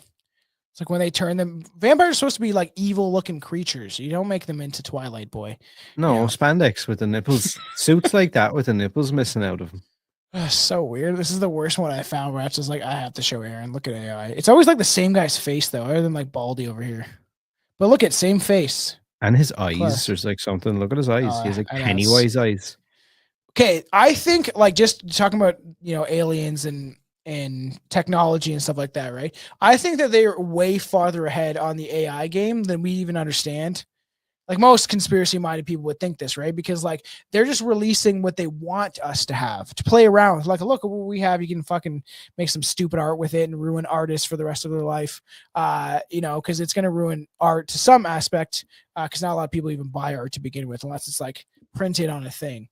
It's like when they turn them, vampires are supposed to be like evil looking creatures. You don't make them into Twilight Boy. No, spandex with the nipples, suits like that with the nipples missing out of them. So weird. This is the worst one I found where I was just like, I have to show Aaron. Look at AI. It's always like the same guy's face though, other than like Baldy over here. But look at same face. And his eyes. There's like something. Look at his eyes. He has like Pennywise eyes. Okay, I think like just talking about aliens and technology and stuff like that, right? I think that they're way farther ahead on the AI game than we even understand. Like most conspiracy-minded people would think this, right? Because like they're just releasing what they want us to have to play around with. Like, look at what we have. You can fucking make some stupid art with it and ruin artists for the rest of their life. Because it's going to ruin art to some aspect. Because not a lot of people even buy art to begin with, unless it's like printed on a thing.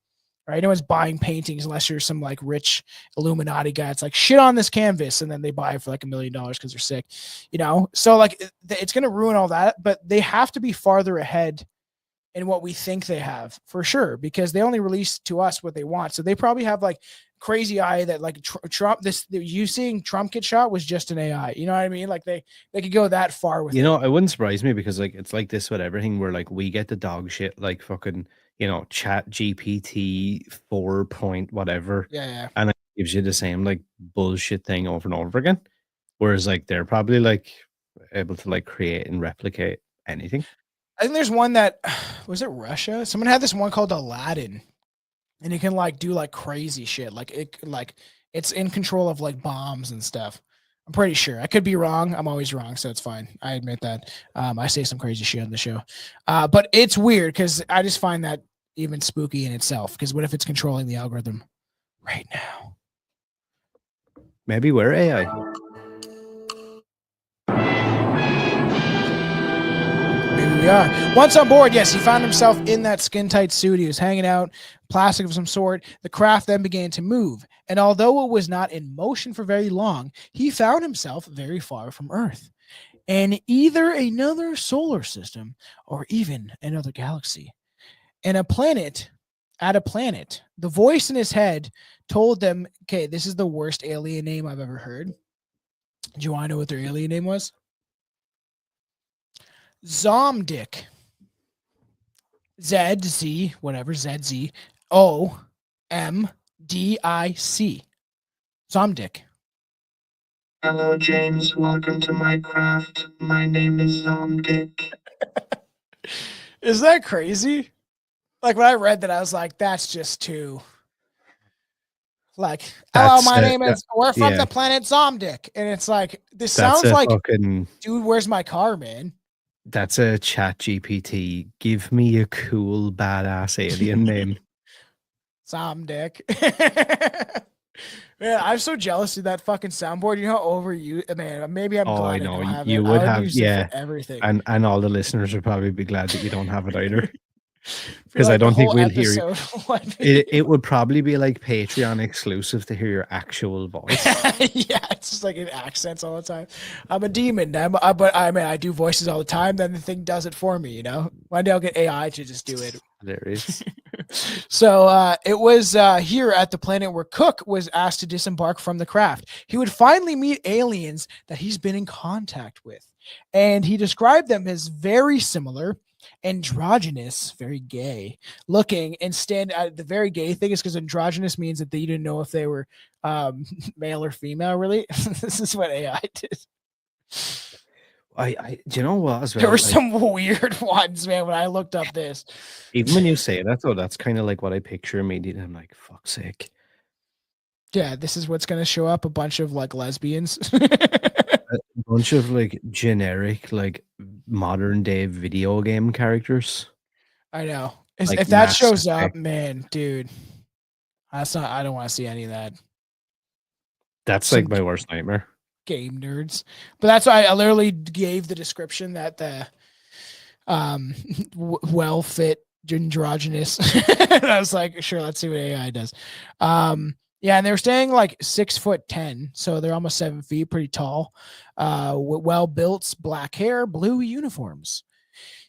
Right? No one's buying paintings unless you're some like rich Illuminati guy. It's like shit on this canvas, and then they buy it for like $1 million because they're sick, So like it's gonna ruin all that, but they have to be farther ahead in what we think they have for sure, because they only release to us what they want. So they probably have like crazy eye that like Trump. You seeing Trump get shot was just an AI. You know what I mean? Like they could go that far with. It wouldn't surprise me because like it's like this with everything where like we get the dog shit like fucking. Chat GPT 4 point whatever. Yeah. And it gives you the same like bullshit thing over and over again. Whereas like they're probably like able to like create and replicate anything. I think there's one that was it Russia? Someone had this one called Aladdin, and it can like do like crazy shit. It's in control of like bombs and stuff. I'm pretty sure. I could be wrong. I'm always wrong, so it's fine. I admit that. I say some crazy shit on the show. But it's weird because I just find that even spooky in itself. Because what if it's controlling the algorithm right now? Maybe we're AI. Maybe we are. Once on board, yes, he found himself in that skin-tight suit. He was hanging out, plastic of some sort. The craft then began to move. And although it was not in motion for very long, he found himself very far from Earth in either another solar system or even another galaxy. And a planet, the voice in his head told them, okay, this is the worst alien name I've ever heard. Do you want to know what their alien name was? Zomdic. ZZ, whatever, ZZ, OMDIC. Zomdic. Hello, James. Welcome to my craft. My name is Zomdic. Is that crazy? Like when I read that, I was like, that's just too. Like, hello, my name is. We're from the planet Zomdic, and it's like this sounds like, dude, where's my car, man? That's a chat GPT. Give me a cool badass alien name. Zomdic. Man, I'm so jealous of that fucking soundboard. You know how overused, man. Maybe I'm glad I don't have you it. would I have, use it for everything. And all the listeners would probably be glad that you don't have it either. Because I don't think we'll hear you. It would probably be like Patreon exclusive to hear your actual voice. Yeah, it's just like in accents all the time. I'm a demon, but I do voices all the time. Then the thing does it for me. One day I'll get AI to just do it. There is. So it was here at the planet where Cook was asked to disembark from the craft. He would finally meet aliens that he's been in contact with, and he described them as very similar, androgynous, very gay looking, and the very gay thing is because androgynous means that you didn't know if they were male or female, really. This is what AI did. Do you know what as well? There were some weird ones, man, when I looked up this. Even when you say that, though, that's kind of like what I picture immediately. I'm like, fuck's sake. Yeah, this is what's going to show up, a bunch of like lesbians. A bunch of like generic, like modern day video game characters. I know. If that shows up, man, dude, I don't want to see any of that. That's like my worst nightmare. Game nerds. But that's why I literally gave the description that the well-fit androgynous. And I was like, sure, let's see what AI does. Yeah, and they were staying like 6'10", so they're almost 7 feet, pretty tall. Well-built, black hair, blue uniforms.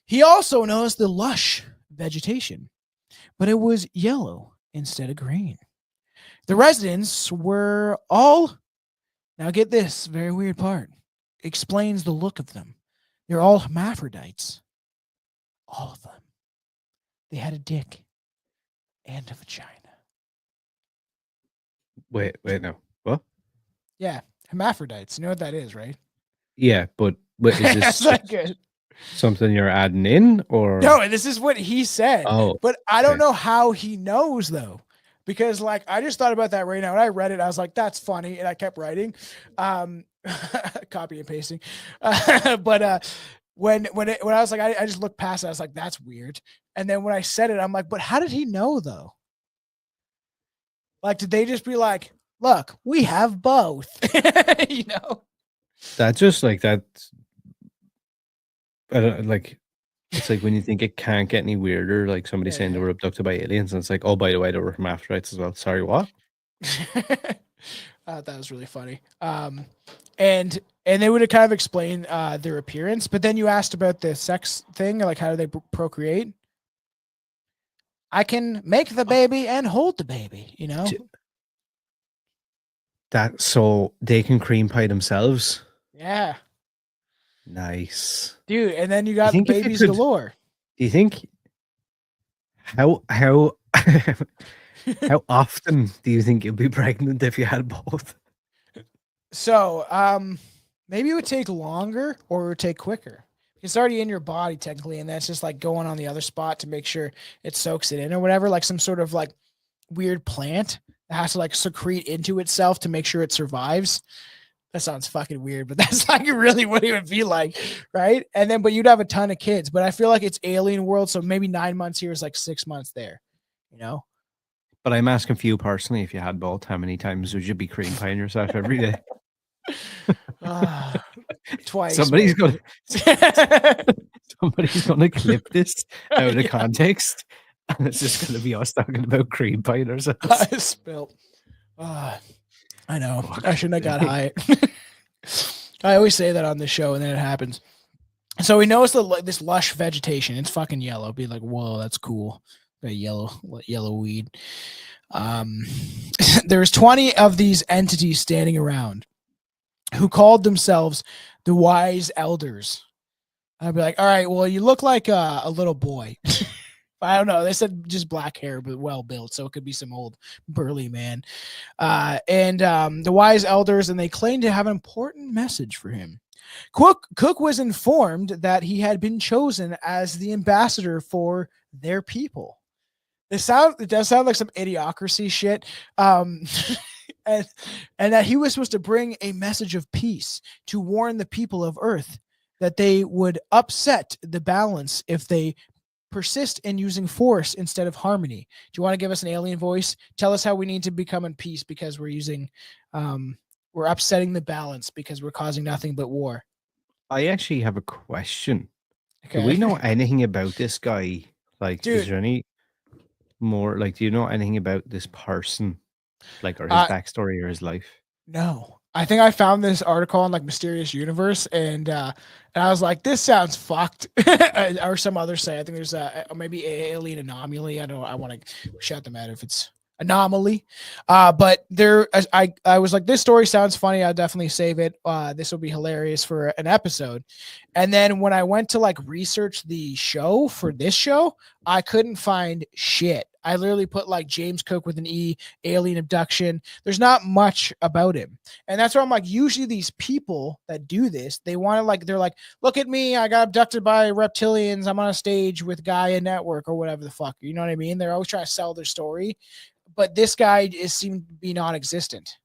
He also noticed the lush vegetation, but it was yellow instead of green. The residents were all, now get this very weird part, explains the look of them. They're all hermaphrodites. All of them. They had a dick and a vagina. Wait, no. What? Yeah, hermaphrodites. You know what that is, right? Yeah, but is this not good. Something you're adding in, or no? This is what he said. Oh, but I don't know how he knows though, because like I just thought about that right now. When I read it, I was like, "That's funny," and I kept writing, copy and pasting. But when I was like, I just looked past it. I was like, that's weird. And then when I said it, I'm like, but how did he know though? Like, did they just be like, look, we have both, you know? That just like that. I don't like. It's like when you think it can't get any weirder, like somebody saying they were abducted by aliens, and it's like, oh, by the way, they were hermaphrodites as well. Sorry, what? That was really funny. And they would have kind of explained their appearance, but then you asked about the sex thing, like how do they procreate? I can make the baby and hold the baby, you know? That so they can cream pie themselves. Yeah. Nice. Dude, and then you got the babies galore. Do you think how how often do you think you'll be pregnant if you had both? So, maybe it would take longer or it would take quicker. It's already in your body technically, and that's just like going on the other spot to make sure it soaks it in or whatever, like some sort of like weird plant that has to like secrete into itself to make sure it survives. That sounds fucking weird, but that's like really what it would be like, right? And then, but you'd have a ton of kids. But I feel like it's alien world, so maybe 9 months here is like 6 months there, you know? But I'm asking for you personally, if you had both, how many times would you be cream pieing yourself every day? Twice. Somebody's gonna clip this out of context, and it's just gonna be us talking about cream pieing ourselves. I spilled. I know. I shouldn't have got high. I always say that on the show, and then it happens. So we notice this lush vegetation. It's fucking yellow. Be like, whoa, that's cool. That yellow weed. There's 20 of these entities standing around who called themselves the wise elders. I'd be like, all right, well, you look like a little boy. I don't know. They said just black hair, but well built, so it could be some old burly man. And the wise elders, and they claimed to have an important message for him. Cook was informed that he had been chosen as the ambassador for their people. It does sound like some idiocracy shit. And that he was supposed to bring a message of peace to warn the people of Earth that they would upset the balance if they persist in using force instead of harmony. Do you want to give us an alien voice? Tell us how we need to become in peace because we're upsetting the balance because we're causing nothing but war. I actually have a question. Okay. Do we know anything about this guy? Like, Dude. is there any more, like, do you know anything about this person? Like, or his backstory or his life? No. I think I found this article on like Mysterious Universe, and I was like, this sounds fucked. Or some others say, I think there's maybe alien anomaly. I want to shout them out if it's anomaly. But I was like, this story sounds funny. I'll definitely save it. This will be hilarious for an episode. And then when I went to like research the show for this show, I couldn't find shit. I literally put like James Cook with an E, alien abduction. There's not much about him. And that's why I'm like, usually these people that do this, they want to like, they're like, look at me. I got abducted by reptilians. I'm on a stage with Gaia Network or whatever the fuck. You know what I mean? They're always trying to sell their story. But this guy seemed to be non-existent.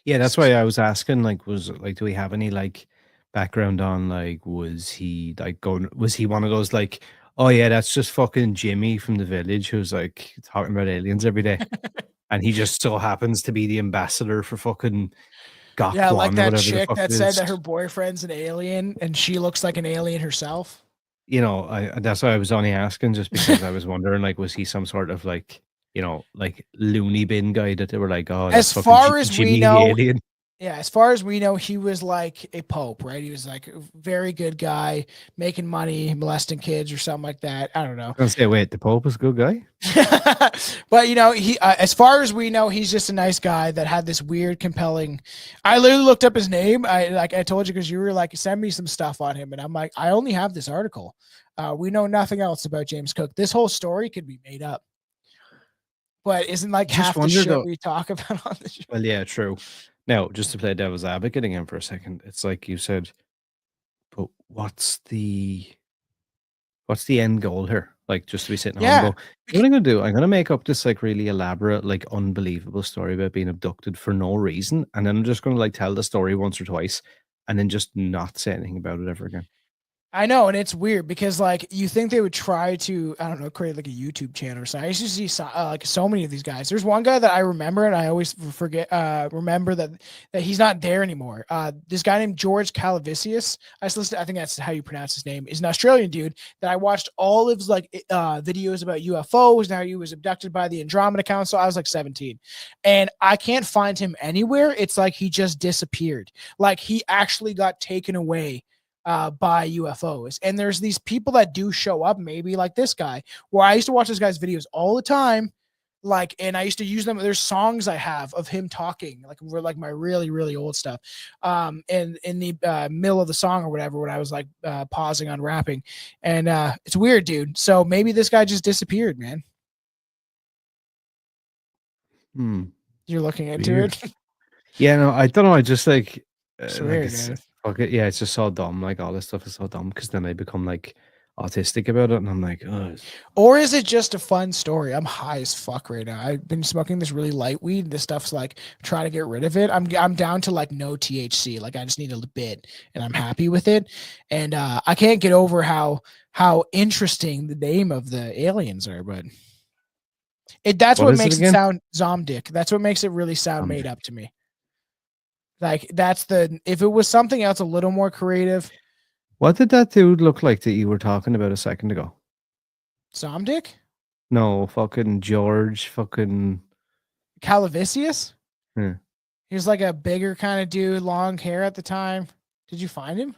Yeah, that's why I was asking, like, do we have any like background on like, was he one of those like, oh yeah, that's just fucking Jimmy from the village who's like talking about aliens every day. And he just so happens to be the ambassador for fucking Gok. Yeah, like that chick that said that her boyfriend's an alien and she looks like an alien herself. You know, that's why I was only asking, just because I was wondering, like, was he some sort of like, you know, like loony bin guy that they were like, oh, as far as Jimmy we know, alien. Yeah, as far as we know, he was like a pope, right? He was like a very good guy, making money, molesting kids or something like that. I don't know. I was gonna say, wait, the Pope was a good guy? But, you know, he, as far as we know, he's just a nice guy that had this weird, compelling. I literally looked up his name. I told you because you were like, send me some stuff on him. And I'm like, I only have this article. We know nothing else about James Cook. This whole story could be made up. But isn't like half the shit we talk about on the show? Well, yeah, true. Now, just to play devil's advocate again for a second, it's like you said, but what's the end goal here? Like, just to be sitting home and go, what am I going to do? I'm going to make up this like really elaborate, like unbelievable story about being abducted for no reason. And then I'm just going to like tell the story once or twice and then just not say anything about it ever again. I know, and it's weird because like you think they would try to, I don't know, create like a YouTube channel or something. I used to see like so many of these guys. There's one guy that I remember, and I always forget remember that he's not there anymore. This guy named George Calavisius. I think that's how you pronounce his name. Is an Australian dude that I watched all of his like videos about UFOs and how he was abducted by the Andromeda Council. I was like 17, and I can't find him anywhere. It's like he just disappeared. Like he actually got taken away by UFOs. And there's these people that do show up, maybe like this guy, where I used to watch this guy's videos all the time. Like, and I used to use them. There's songs I have of him talking, like my really, really old stuff. And in the middle of the song or whatever, when I was like pausing on rapping. And it's weird, dude. So maybe this guy just disappeared, man. You're looking into Weird. it. Yeah, no, I don't know. I just like, It's like weird, it's man. fuck it. Yeah, it's just so dumb. Like all this stuff is so dumb because then I become like autistic about it, and I'm like, oh, Or is it just a fun story? I'm high as fuck right now. I've been smoking this really light weed. This stuff's like trying to get rid of it. I'm down to like no THC. Like I just need a bit, and I'm happy with it. And I can't get over how interesting the name of the aliens are. But that's what makes it sound Zomdick. That's what makes it really sound made up to me. Like if it was something else a little more creative. What did that dude look like that you were talking about a second ago? Zomdick? No, fucking George, fucking Calavisius? Yeah. He was like a bigger kind of dude, long hair at the time. Did you find him?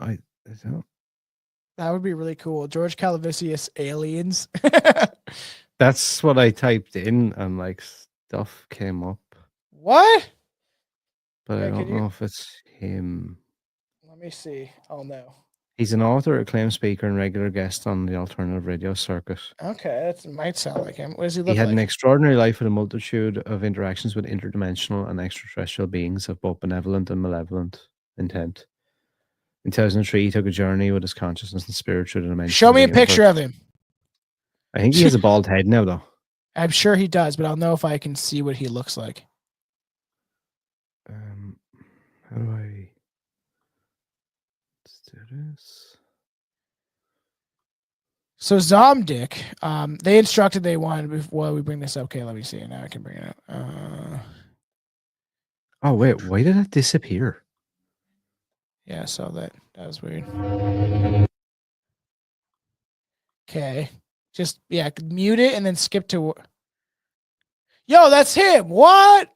I don't. That would be really cool. George Calavisius aliens. That's what I typed in, and like stuff came up. What? But I don't know if it's him. Let me see. Oh no. He's an author, acclaimed speaker, and regular guest on the alternative radio circuit. Okay, that might sound like him. What does he look like? He had an extraordinary life with a multitude of interactions with interdimensional and extraterrestrial beings of both benevolent and malevolent intent. In 2003, he took a journey with his consciousness and spirit through the dimension. Show me a picture of him. I think he has a bald head now, though. I'm sure he does, but I'll know if I can see what he looks like. How do I... Let's do this. So Zomdick, they instructed they wanted before we bring this up. Okay, let me see. Now I can bring it up. Oh, wait. Why did that disappear? Yeah, so that was weird. Okay. Just, yeah, mute it and then skip to... Yo, that's him. What?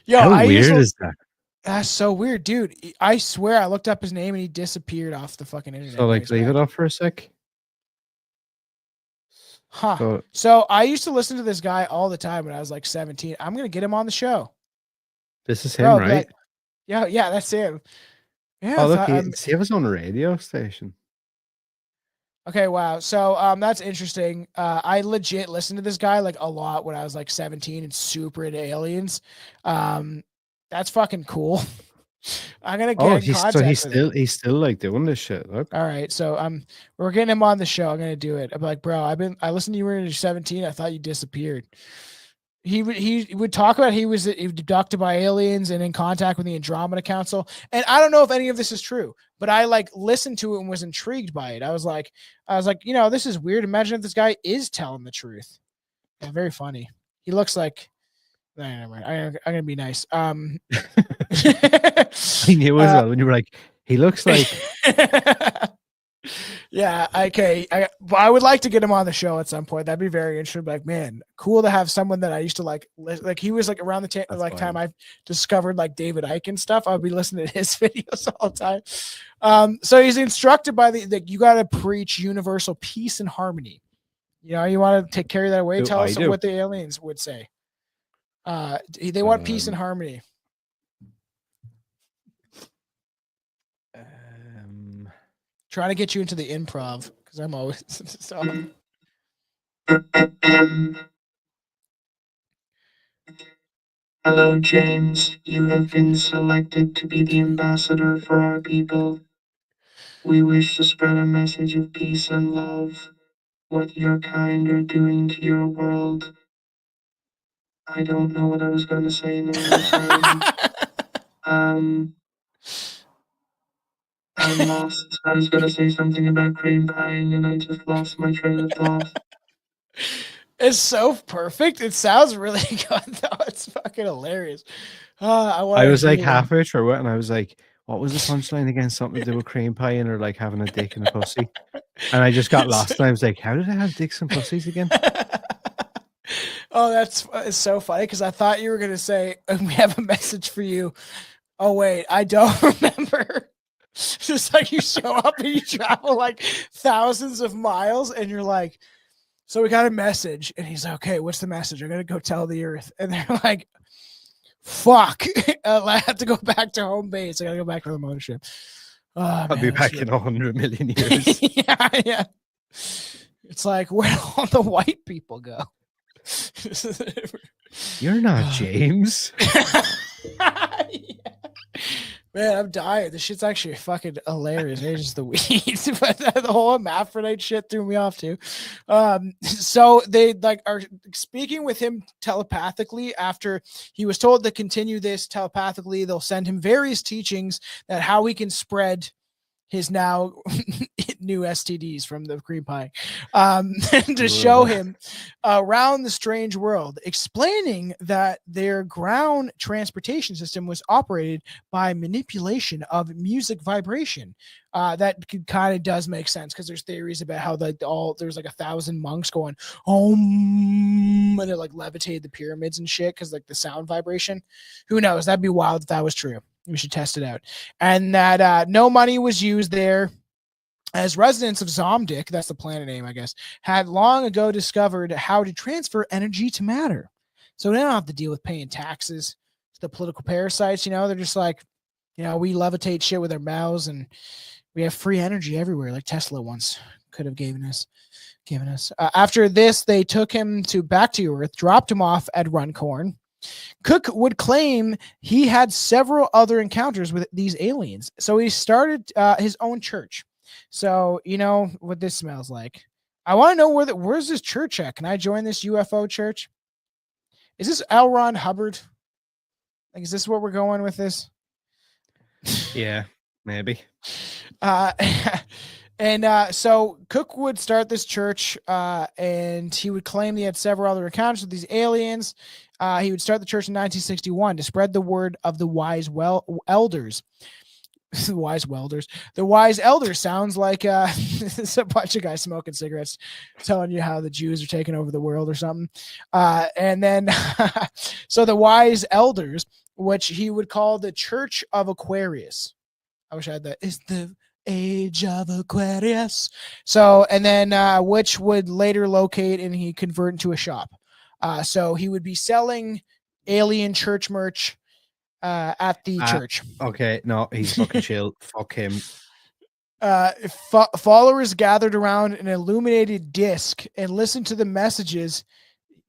Yo, how weird is that? That's so weird, dude. I swear I looked up his name and he disappeared off the fucking internet. So, like, leave it up for a sec. Huh. So I used to listen to this guy all the time when I was like 17. I'm going to get him on the show. This is him, right? Like, yeah, that's him. Yeah. Oh, look, he was on a radio station. Okay, wow. So that's interesting. I legit listened to this guy like a lot when I was like 17 and super into aliens. That's fucking cool. I'm gonna get in contact with him. He's still like doing this shit. Look. All right, so we're getting him on the show. I'm gonna do it. I'm like, bro, I listened to you when you were 17. I thought you disappeared. He would talk about he was abducted by aliens and in contact with the Andromeda Council. And I don't know if any of this is true, but I like listened to it and was intrigued by it. I was like, you know, this is weird. Imagine if this guy is telling the truth. Yeah, very funny. He looks like. Never mind. I'm gonna be nice. I knew as well when you were like, he looks like. Yeah. Okay. I would like to get him on the show at some point. That'd be very interesting. Like, man, cool to have someone that I used to like. Like he was like around the time I discovered like David Icke and stuff. I would be listening to his videos all the time. So he's instructed by you got to preach universal peace and harmony. You know, you want to carry that away. Tell us what the aliens would say. They want peace and harmony. Trying to get you into the improv because I'm always Hello, James. You have been selected to be the ambassador for our people. We wish to spread a message of peace and love. What your kind are doing to your world. I don't know what I was going to say in the time. I'm lost. I was gonna say something about cream pieing and I just lost my train of thought. It's so perfect. It sounds really good though. It's fucking hilarious. I was like halfway through it, and I was like, "What was the punchline again? Something to do with cream pie and or like having a dick and a pussy." And I just got lost, and I was like, "How did I have dicks and pussies again?" Oh, it's so funny because I thought you were gonna say we have a message for you. Oh wait, I don't remember. Just like you show up and you travel like thousands of miles, and you're like, "So we got a message," and he's like, "Okay, what's the message? I'm gonna go tell the Earth," and they're like, "Fuck, I have to go back to home base. I gotta go back to the mothership." Oh, I'll be back in 100 million years. yeah. It's like, where do all the white people go? You're not James. Yeah. Man, I'm dying. This shit's actually fucking hilarious. It's just the weeds, but the whole hermaphrodite shit threw me off too. So they like are speaking with him telepathically after he was told to continue this telepathically. They'll send him various teachings that how he can spread his now new STDs from the cream pie, to show him around the strange world, explaining that their ground transportation system was operated by manipulation of music vibration. That kind of does make sense because there's theories about how there's like 1,000 monks going and they like levitated the pyramids and shit because like the sound vibration. Who knows? That'd be wild if that was true. We should test it out. And that no money was used there, as residents of Zomdick, that's the planet name, I guess, had long ago discovered how to transfer energy to matter. So they don't have to deal with paying taxes to the political parasites. They're just like, we levitate shit with our mouths and we have free energy everywhere, like Tesla once could have given us. After this, they took him back to Earth, dropped him off at Runcorn. Cook would claim he had several other encounters with these aliens. So he started his own church. So, what this smells like. I want to know where's this church at? Can I join this UFO church? Is this L. Ron Hubbard? Like, is this what we're going with this? Yeah, maybe. So Cook would start this church, and he would claim he had several other encounters with these aliens. He would start the church in 1961 to spread the word of the wise elders. The wise welders. The wise elders sounds like it's a bunch of guys smoking cigarettes, telling you how the Jews are taking over the world or something. And then, so the wise elders, which he would call the Church of Aquarius. I wish I had that. Is the Age of Aquarius. So, and then which would later locate and he convert into a shop. So he would be selling alien church merch at the church. Okay, no, he's fucking chill. Fuck him. Followers gathered around an illuminated disc and listened to the messages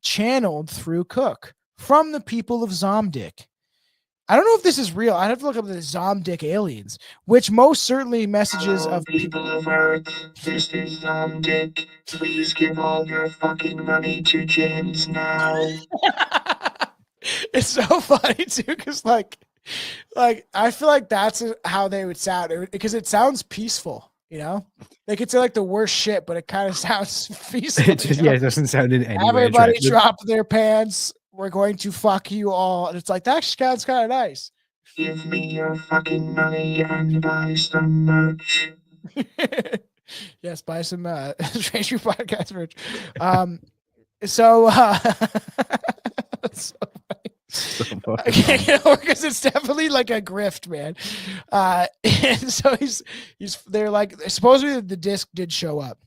channeled through Cook from the people of Zomdick. I don't know if this is real. I'd have to look up the Zomdick aliens, which most certainly messages Hello, of people of Earth. This is Zomdick. Please give all your fucking money to James now. It's so funny too, because like I feel like that's how they would sound, because it sounds peaceful. They could say like the worst shit, but it kind of sounds peaceful. It doesn't sound in any way. Everybody drop their pants. We're going to fuck you all. And it's like, that sounds kind of nice. Give me your fucking money and buy some merch. Yes, buy some Strange Brew Podcast merch. So that's so funny. Because it's definitely like a grift, man. And so they're like, supposedly the disc did show up.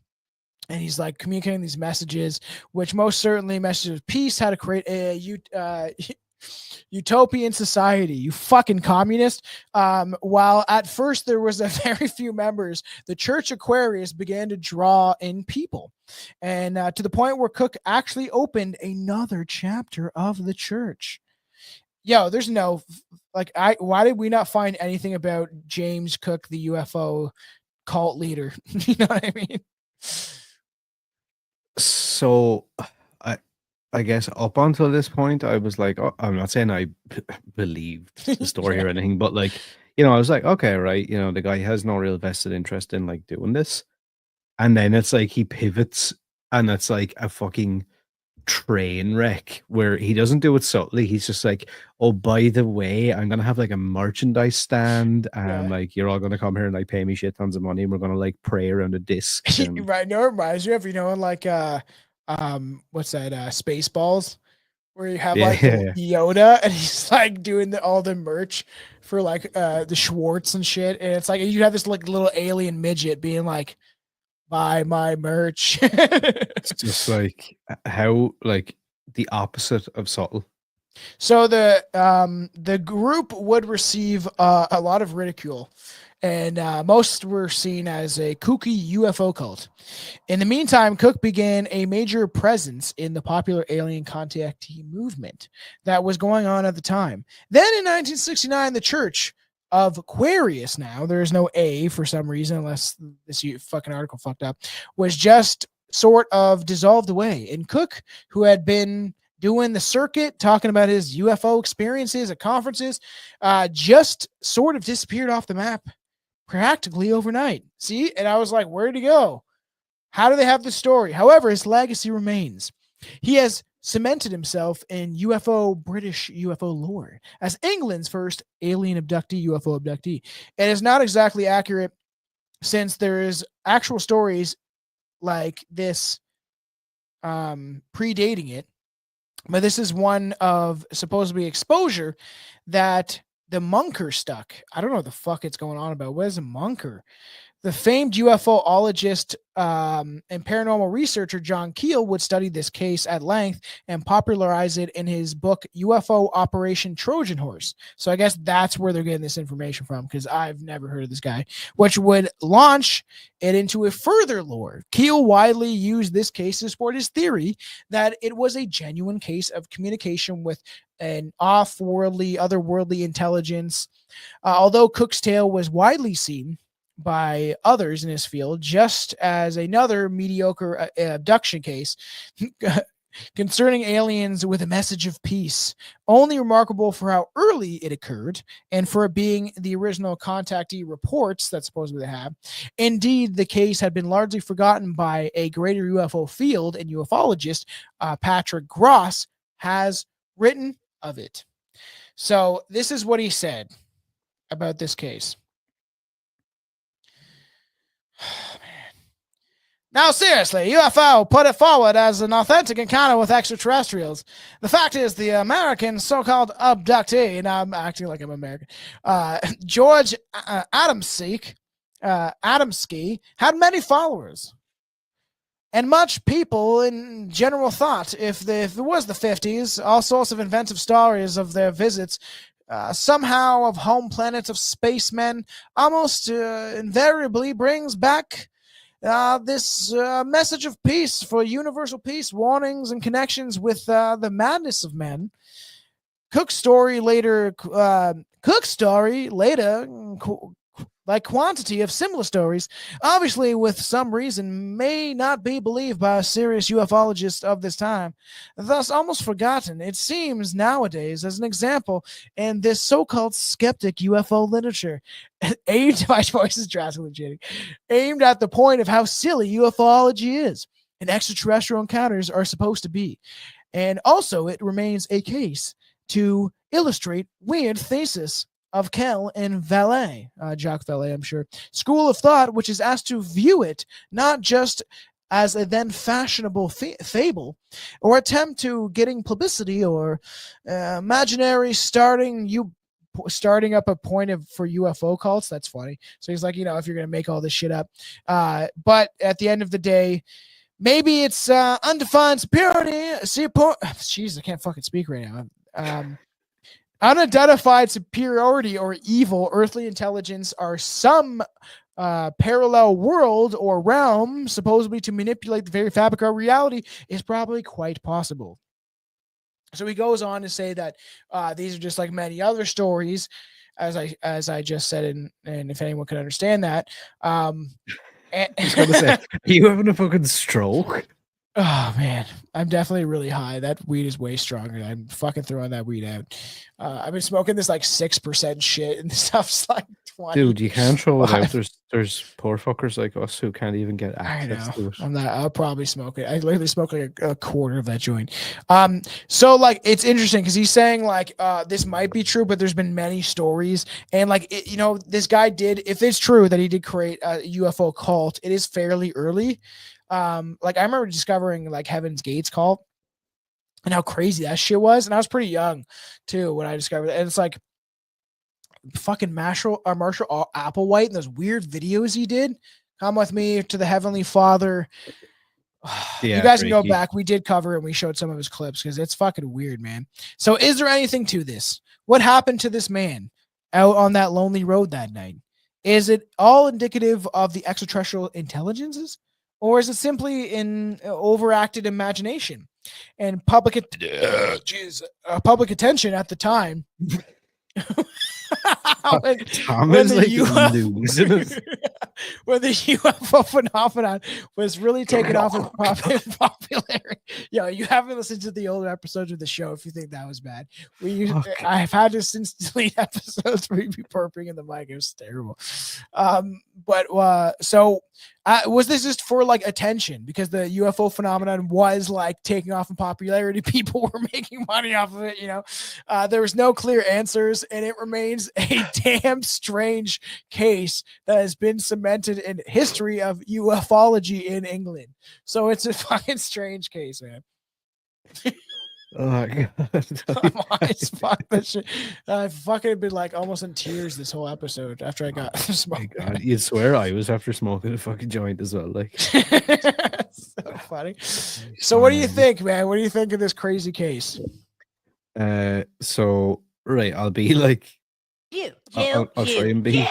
And he's like communicating these messages, which most certainly messages of peace, how to create a utopian society, you fucking communist. While at first there was a very few members, the Church Aquarius began to draw in people. And to the point where Cook actually opened another chapter of the church. There's no, why did we not find anything about James Cook, the UFO cult leader? You know what I mean? So I guess up until this point, I was like, oh, I'm not saying I believed the story or anything, but like, I was like, okay, right, the guy has no real vested interest in like doing this, and then it's like he pivots, and it's like a fucking train wreck where he doesn't do it subtly. He's just like, oh, by the way, I'm gonna have like a merchandise stand, and like you're all gonna come here and like pay me shit tons of money, and we're gonna like pray around a disc. And Right. No, it reminds you of, like what's that, Spaceballs, where you have like the Yoda and he's like doing all the merch for like the Schwartz and shit. And it's like you have this like little alien midget being like, buy my merch. It's just like how like the opposite of subtle. So the group would receive a lot of ridicule, and most were seen as a kooky UFO cult. In the meantime, Cook began a major presence in the popular alien contactee movement that was going on at the time. Then in 1969, the Church of Aquarius, now there's no A for some reason, unless this fucking article fucked up, was just sort of dissolved away. And Cook, who had been doing the circuit, talking about his UFO experiences at conferences, just sort of disappeared off the map practically overnight. See? And I was like, where'd he go? How do they have the story? However, his legacy remains. He has cemented himself in British UFO lore as England's first alien abductee, UFO abductee. It is not exactly accurate since there is actual stories like this predating it. But this is one of supposedly exposure that the Munker stuck. I don't know what the fuck it's going on about. What is a Munker? The famed UFOologist and paranormal researcher John Keel would study this case at length and popularize it in his book UFO Operation Trojan Horse. So I guess that's where they're getting this information from, because I've never heard of this guy, which would launch it into a further lore. Keel widely used this case to support his theory that it was a genuine case of communication with an off-worldly, otherworldly intelligence. Although Cook's tale was widely seen by others in his field, just as another mediocre abduction case concerning aliens with a message of peace, only remarkable for how early it occurred and for it being the original contactee reports that supposedly they have. Indeed, the case had been largely forgotten by a greater UFO field, and ufologist Patrick Gross has written of it. So this is what he said about this case. Now, seriously, UFO put it forward as an authentic encounter with extraterrestrials. The fact is, the American so-called abductee, and I'm acting like I'm American, George Adamski, had many followers. And much people in general thought if it was the 50s, all sorts of inventive stories of their visits, somehow of home planets of spacemen, almost invariably brings back this message of peace, for universal peace, warnings and connections with the madness of men. Cook's story later, like quantity of similar stories, obviously with some reason, may not be believed by a serious ufologist of this time, thus almost forgotten, it seems, nowadays as an example in this so-called skeptic UFO literature, aimed, my voice is drastically changing, aimed at the point of how silly ufology is and extraterrestrial encounters are supposed to be. And also it remains a case to illustrate weird thesis of Kell and Vallée, Jacques Vallée, I'm sure, school of thought, which is asked to view it not just as a then fashionable fable or attempt to getting publicity or imaginary starting up a point for UFO cults. That's funny. So he's like, if you're going to make all this shit up. But at the end of the day, maybe it's undefined superiority. Jeez, I can't fucking speak right now. Unidentified superiority or evil earthly intelligence are some parallel world or realm supposedly to manipulate the very fabric of reality is probably quite possible. So he goes on to say that these are just like many other stories, as I just said, and if anyone can understand that. I was gonna say, are you having a fucking stroke? Oh man, I'm definitely really high. That weed is way stronger. I'm fucking throwing that weed out. I've been smoking this like 6% shit, and the stuff's like 20. Dude, you can't throw it out. Five. There's poor fuckers like us who can't even get I access know. to it. I'm not. I'll probably smoke it. I literally smoke like a quarter of that joint. So like it's interesting because he's saying like this might be true, but there's been many stories, and like you know, this guy did. If it's true that he did create a UFO cult, it is fairly early. Like I remember discovering like Heaven's Gates cult and how crazy that shit was, and I was pretty young too when I discovered it. And it's like fucking Marshall Applewhite and those weird videos he did. Come with me to the Heavenly Father. Yeah, you guys can go freaky. back. We did cover it and we showed some of his clips because it's fucking weird, man. So is there anything to this? What happened to this man out on that lonely road that night? Is it all indicative of the extraterrestrial intelligences? Or is it simply an overacted imagination and public attention at the time? Tom when is the like UFO losing it. when the UFO phenomenon was really taking off in popularity. Yo, you haven't listened to the older episodes of the show if you think that was bad. I've had to since delete episodes where you'd be burping in the mic. It was terrible. Was this just for like attention because the UFO phenomenon was like taking off in popularity? People were making money off of it, you know. There was no clear answers, and it remains a damn strange case that has been cemented in history of ufology in England. So it's a fucking strange case, man. Oh my god. Come on, it's fuck that shit. I fucking been like almost in tears this whole episode after I got My smoked. god, you'd swear I was after smoking a fucking joint as well. Like, so funny. So what do you think, man? What do you think of this crazy case? So right, I'll be like, I'll try and be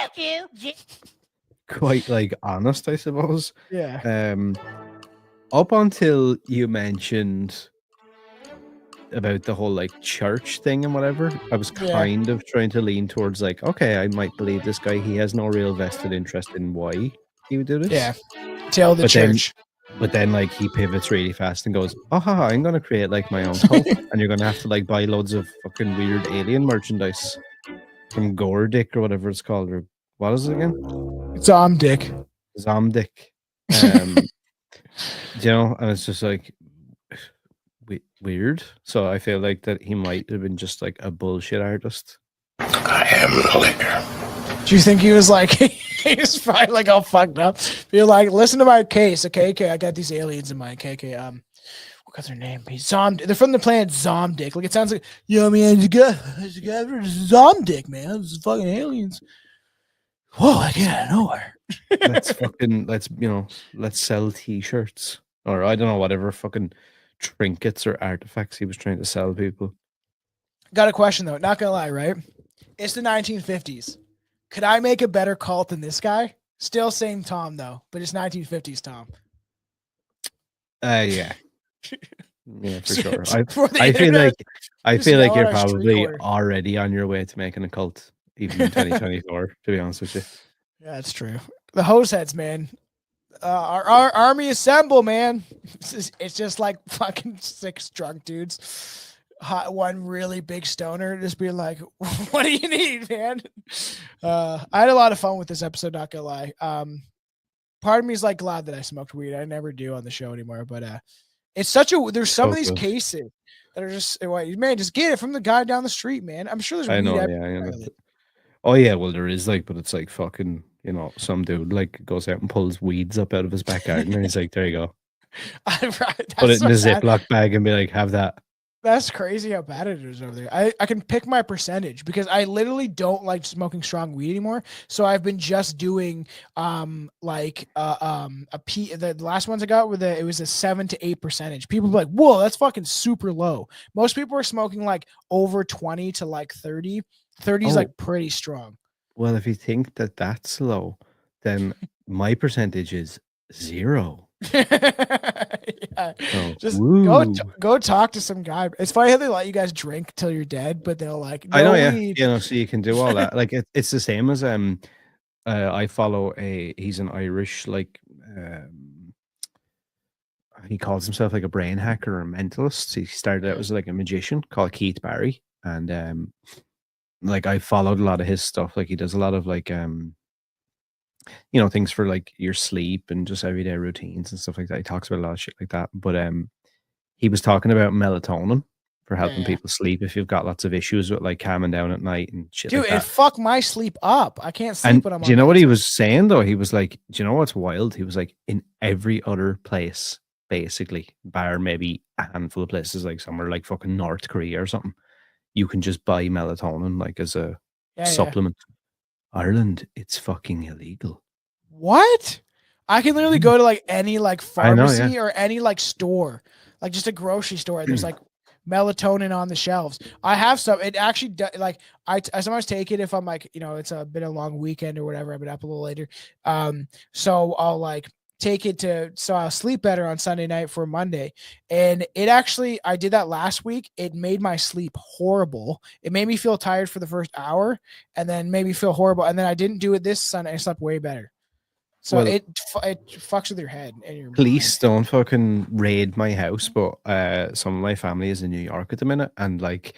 quite like honest, I suppose. Yeah. Up until you mentioned about the whole like church thing and whatever, I was kind of trying to lean towards like, okay, I might believe this guy. He has no real vested interest in why he would do this. Yeah. Tell the church. But then like he pivots really fast and goes, oh, I'm gonna create like my own cult, and you're gonna have to like buy loads of fucking weird alien merchandise from Gordick or whatever it's called, or what is it again? Zomdick. You know, and it's just like weird. So I feel like that he might have been just like a bullshit artist. I am the liquor. Do you think he was like he was probably like all fucked up? Be like, listen to my case, okay? I got these aliens in my KK. What's their name? They're from the planet Zomdick. Like it sounds like, yo man, you got Zomdick, man. This is fucking aliens. Whoa, I get out of nowhere. Let's sell t-shirts, or I don't know, whatever fucking trinkets or artifacts he was trying to sell people. Got a question though, not gonna lie, right? It's the 1950s. Could I make a better cult than this guy? Still same Tom though, but it's 1950s Tom. Yeah, for sure. I Just feel like yell you're at our street probably corner. already on your way to making a cult, even in 2024. To be honest with you. Yeah, that's true. The hose heads, man. Our army assemble, man. It's just like fucking 6 drunk dudes. One really big stoner just being like, what do you need, man? I had a lot of fun with this episode, not gonna lie. Part of me is like glad that I smoked weed. I never do on the show anymore, but it's there's some of these cases that are just, man, just get it from the guy down the street, man. I'm sure there's I weed know, everywhere. yeah. Oh yeah, well there is, like, but it's like fucking, you know, some dude like goes out and pulls weeds up out of his back garden and he's like, there you go. Put it in a Ziploc bag and be like, have that. That's crazy how bad it is over there. I can pick my percentage because I literally don't like smoking strong weed anymore. So I've been just doing the last ones I got it was a 7 to 8%. People be like, whoa, that's fucking super low. Most people are smoking like over 20 to like 30. 30 is like pretty strong. Well, if you think that that's low, then my percentage is 0. Yeah. Oh, just woo. go talk to some guy. It's funny how they let you guys drink till you're dead, but they'll like, no I know, yeah, weed. you know, so you can do all that. Like it's the same as I follow he's an Irish, like he calls himself like a brain hacker or a mentalist. He started out as like a magician called Keith Barry, and like I followed a lot of his stuff. Like he does a lot of like things for like your sleep and just everyday routines and stuff like that. He talks about a lot of shit like that. But he was talking about melatonin for helping people sleep if you've got lots of issues with like calming down at night and shit. Dude, like it that. fucked my sleep up. I can't sleep And when I'm. do you know what he was saying though? He was like, "Do you know what's wild?" He was like, "In every other place, basically, bar maybe a handful of places, like somewhere like fucking North Korea or something, you can just buy melatonin like as a supplement. Ireland, it's fucking illegal." What? I can literally go to like any like I know, pharmacy or any like store, like just a grocery store. There's like melatonin on the shelves. I have some. It actually like I sometimes take it if I'm like, it's been a long weekend or whatever. I've been up a little later. So I'll like take it so I'll sleep better on Sunday night for Monday. And it actually, I did that last week. It made my sleep horrible. It made me feel tired for the first hour and then made me feel horrible. And then I didn't do it this Sunday. I slept way better. So Well, it fucks with your head and your police don't fucking raid my house, but some of my family is in New York at the minute, and like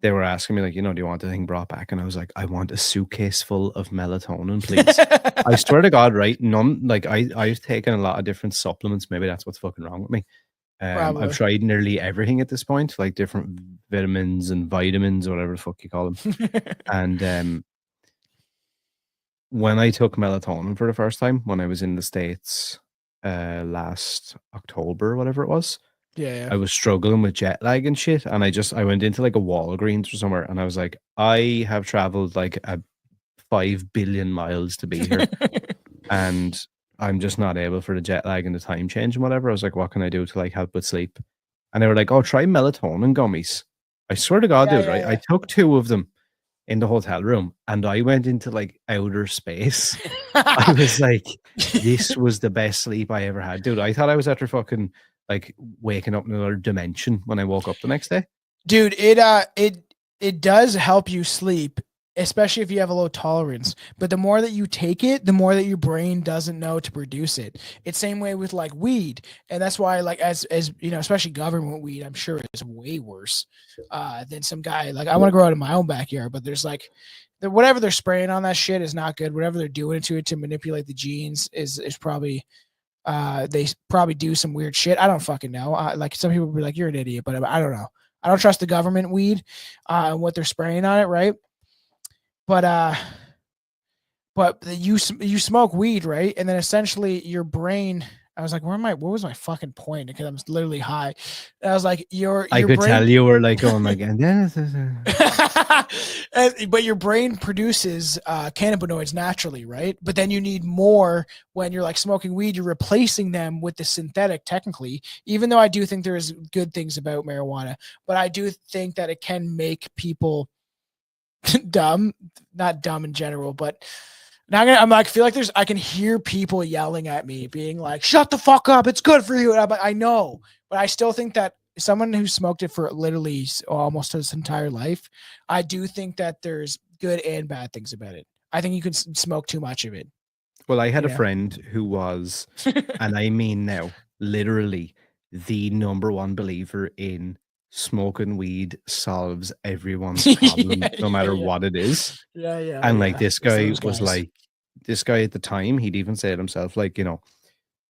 they were asking me like, do you want the thing brought back? And I was like, I want a suitcase full of melatonin, please. I swear to God, right? None. Like I've taken a lot of different supplements. Maybe that's what's fucking wrong with me. I've tried nearly everything at this point, like different vitamins and vitamins, or whatever the fuck you call them. And when I took melatonin for the first time, when I was in the States last October, whatever it was, I was struggling with jet lag and shit. And I went into like a Walgreens or somewhere, and I was like, I have traveled like 5 billion miles to be here. And I'm just not able for the jet lag and the time change and whatever. I was like, what can I do to like help with sleep? And they were like, oh, try melatonin gummies. I swear to God, dude, right? I took 2 of them in the hotel room, and I went into like outer space. I was like, this was the best sleep I ever had, dude. I thought I was after fucking like waking up in another dimension when I woke up the next day. Dude, it does help you sleep, especially if you have a low tolerance. But the more that you take it, the more that your brain doesn't know to produce it. It's same way with like weed, and that's why like as especially government weed, I'm sure is way worse than some guy. Like I want to grow out in my own backyard, but there's like whatever they're spraying on that shit is not good. Whatever they're doing to it to manipulate the genes is probably they probably do some weird shit. I don't fucking know. Like some people will be like, you're an idiot, but I don't know. I don't trust the government weed and what they're spraying on it, right? But you smoke weed, right? And then essentially your brain, I was like, what was my fucking point? Because I'm literally high. And I was like, I could tell you were like going like, but your brain produces cannabinoids naturally, right? But then you need more when you're like smoking weed. You're replacing them with the synthetic, technically. Even though I do think there is good things about marijuana, but I do think that it can make people dumb, not dumb in general, but now I'm like, feel like I can hear people yelling at me being like, shut the fuck up. It's good for you. And I'm like, I know, but I still think that someone who smoked it for literally almost his entire life, I do think that there's good and bad things about it. I think you can smoke too much of it. Well, I had a friend who was, and I mean now, literally the #1 believer in smoking weed solves everyone's problem, no matter what it is. And like this guy was like, this guy at the time, he'd even say it himself, like,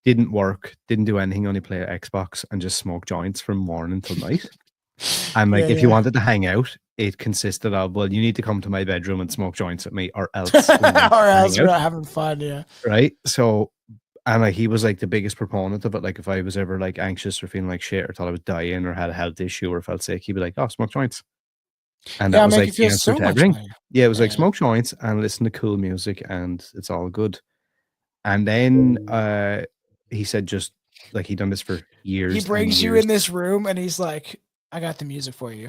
didn't work, didn't do anything, only play Xbox and just smoke joints from morning till night. And like, if you wanted to hang out, it consisted of, well, you need to come to my bedroom and smoke joints with me, or else we're not having fun. Yeah. Right. So, and like, he was like the biggest proponent of it. Like if I was ever like anxious or feeling like shit or thought I was dying or had a health issue or felt sick, he'd be like, oh, smoke joints. And that was like the answer to everything. Yeah, it was like smoke joints and listen to cool music and it's all good. And then he said just like he'd done this for years. He brings you in this room and he's like, I got the music for you.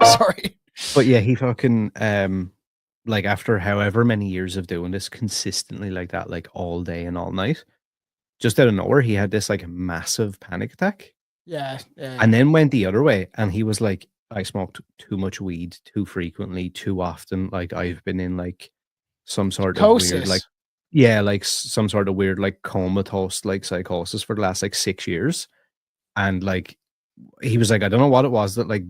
Sorry. But yeah, he fucking like after however many years of doing this consistently like that, like all day and all night, just out of nowhere, he had this like massive panic attack. Yeah. And then went the other way. And he was like, I smoked too much weed too frequently, too often. Like I've been in like some sort of weird, like, Psychosis. yeah, like some sort of weird, like comatose, like psychosis for the last like 6 years. And like, he was like, I don't know what it was that like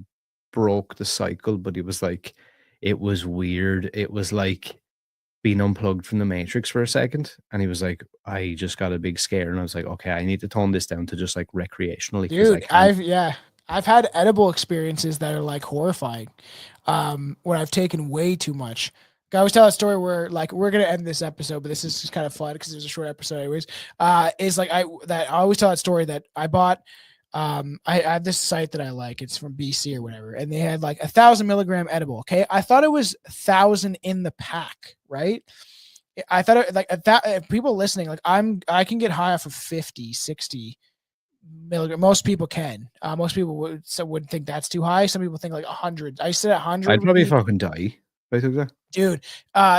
broke the cycle, but he was like, it was weird. It was like being unplugged from the matrix for a second. And he was like, I just got a big scare. And I was like, okay, I need to tone this down to just like recreationally, because I Dude, can't. I've had edible experiences that are like horrifying. When I've taken way too much. I always tell a story where like we're gonna end this episode, but this is just kind of fun because it was a short episode anyways. Is like I always tell that story that I bought. I have this site that I like. It's from BC or whatever, and they had like 1,000 milligram edible. Okay, I thought it was 1,000 in the pack, right? I thought it like that. People listening, like I can get high off of 50, 60 milligram. Most people can. Most people would think that's too high. Some people think like 100. I said 100. I'd probably fucking die. If I took that. Dude.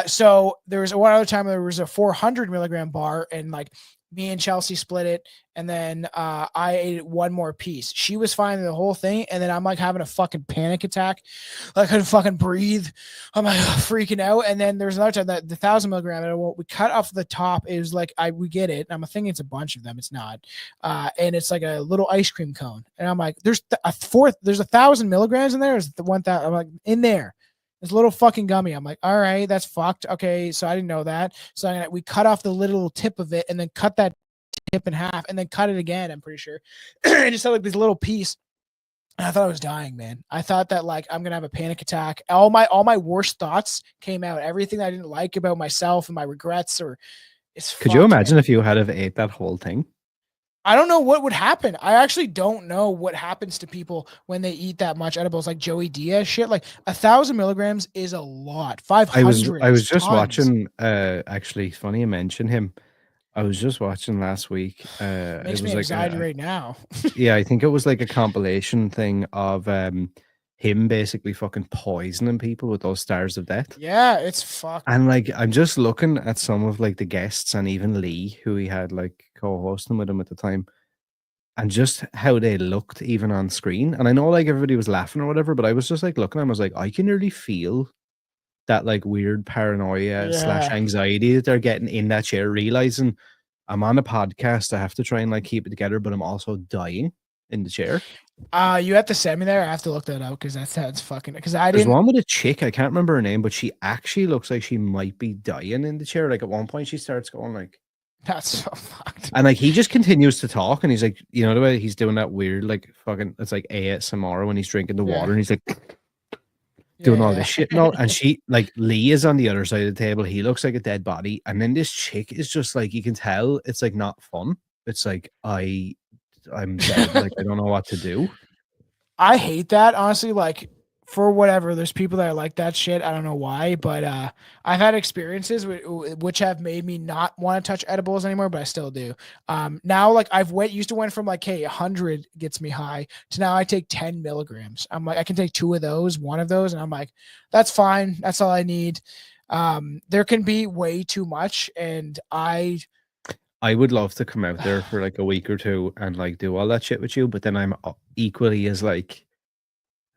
So there was one other time there was a 400 milligram bar, and like me and Chelsea split it, and then I ate one more piece. She was fine the whole thing, and then I'm like having a fucking panic attack. I couldn't fucking breathe. I'm like freaking out. And then there's another time that the 1,000 milligram, and we cut off the top. It was like we get it. I'm thinking it's a bunch of them. It's not. And it's like a little ice cream cone. And I'm like, there's a 1,000 milligrams in there. Is the 1,000? I'm like, in there. This little fucking gummy. I'm like, all right, that's fucked. Okay, so I didn't know that. So we cut off the little tip of it, and then cut that tip in half, and then cut it again. I'm pretty sure. I just had like this little piece, and I thought I was dying, man. I thought that like I'm gonna have a panic attack. All my worst thoughts came out. Everything I didn't like about myself and my regrets, or it's. Could you imagine if you had have ate that whole thing? I don't know what would happen. I actually don't know what happens to people when they eat that much edibles, like Joey Diaz shit. Like 1,000 milligrams is a lot. 500. I was just tons. watching. Actually, funny you mention him. I was just watching last week. Makes it me was anxiety like right now. yeah, I think it was like a compilation thing of him basically fucking poisoning people with those stars of death. Yeah, it's fucked. And like, I'm just looking at some of like the guests and even Lee, who he had like co-hosting with him at the time, and just how they looked even on screen. And I know like everybody was laughing or whatever, but I was just like looking at him, I was like, I can really feel that like weird paranoia / anxiety that they're getting in that chair, realizing I'm on a podcast, I have to try and like keep it together, but I'm also dying in the chair. You have to send me there. I have to look that out because that sounds fucking. Because There's one with a chick, I can't remember her name, but she actually looks like she might be dying in the chair. Like at one point, she starts going like, "That's so fucked." And like he just continues to talk, and he's like, you know, the way he's doing that weird, like fucking, it's like ASMR when he's drinking the water, and he's like doing all this shit. No, and she like Lee is on the other side of the table. He looks like a dead body, and then this chick is just like, you can tell it's like not fun. It's like I'm dead. Like I don't know what to do. I hate that, honestly. Like for whatever, there's people that are like that shit. I don't know why, but I've had experiences which have made me not want to touch edibles anymore, but I still do. Now like used to went from like, hey, 100 gets me high to now I take 10 milligrams. I'm like, I can take 2 of those, 1 of those, and I'm like, that's fine. That's all I need. There can be way too much, and I would love to come out there for like a week or two and like do all that shit with you, but then I'm equally as like,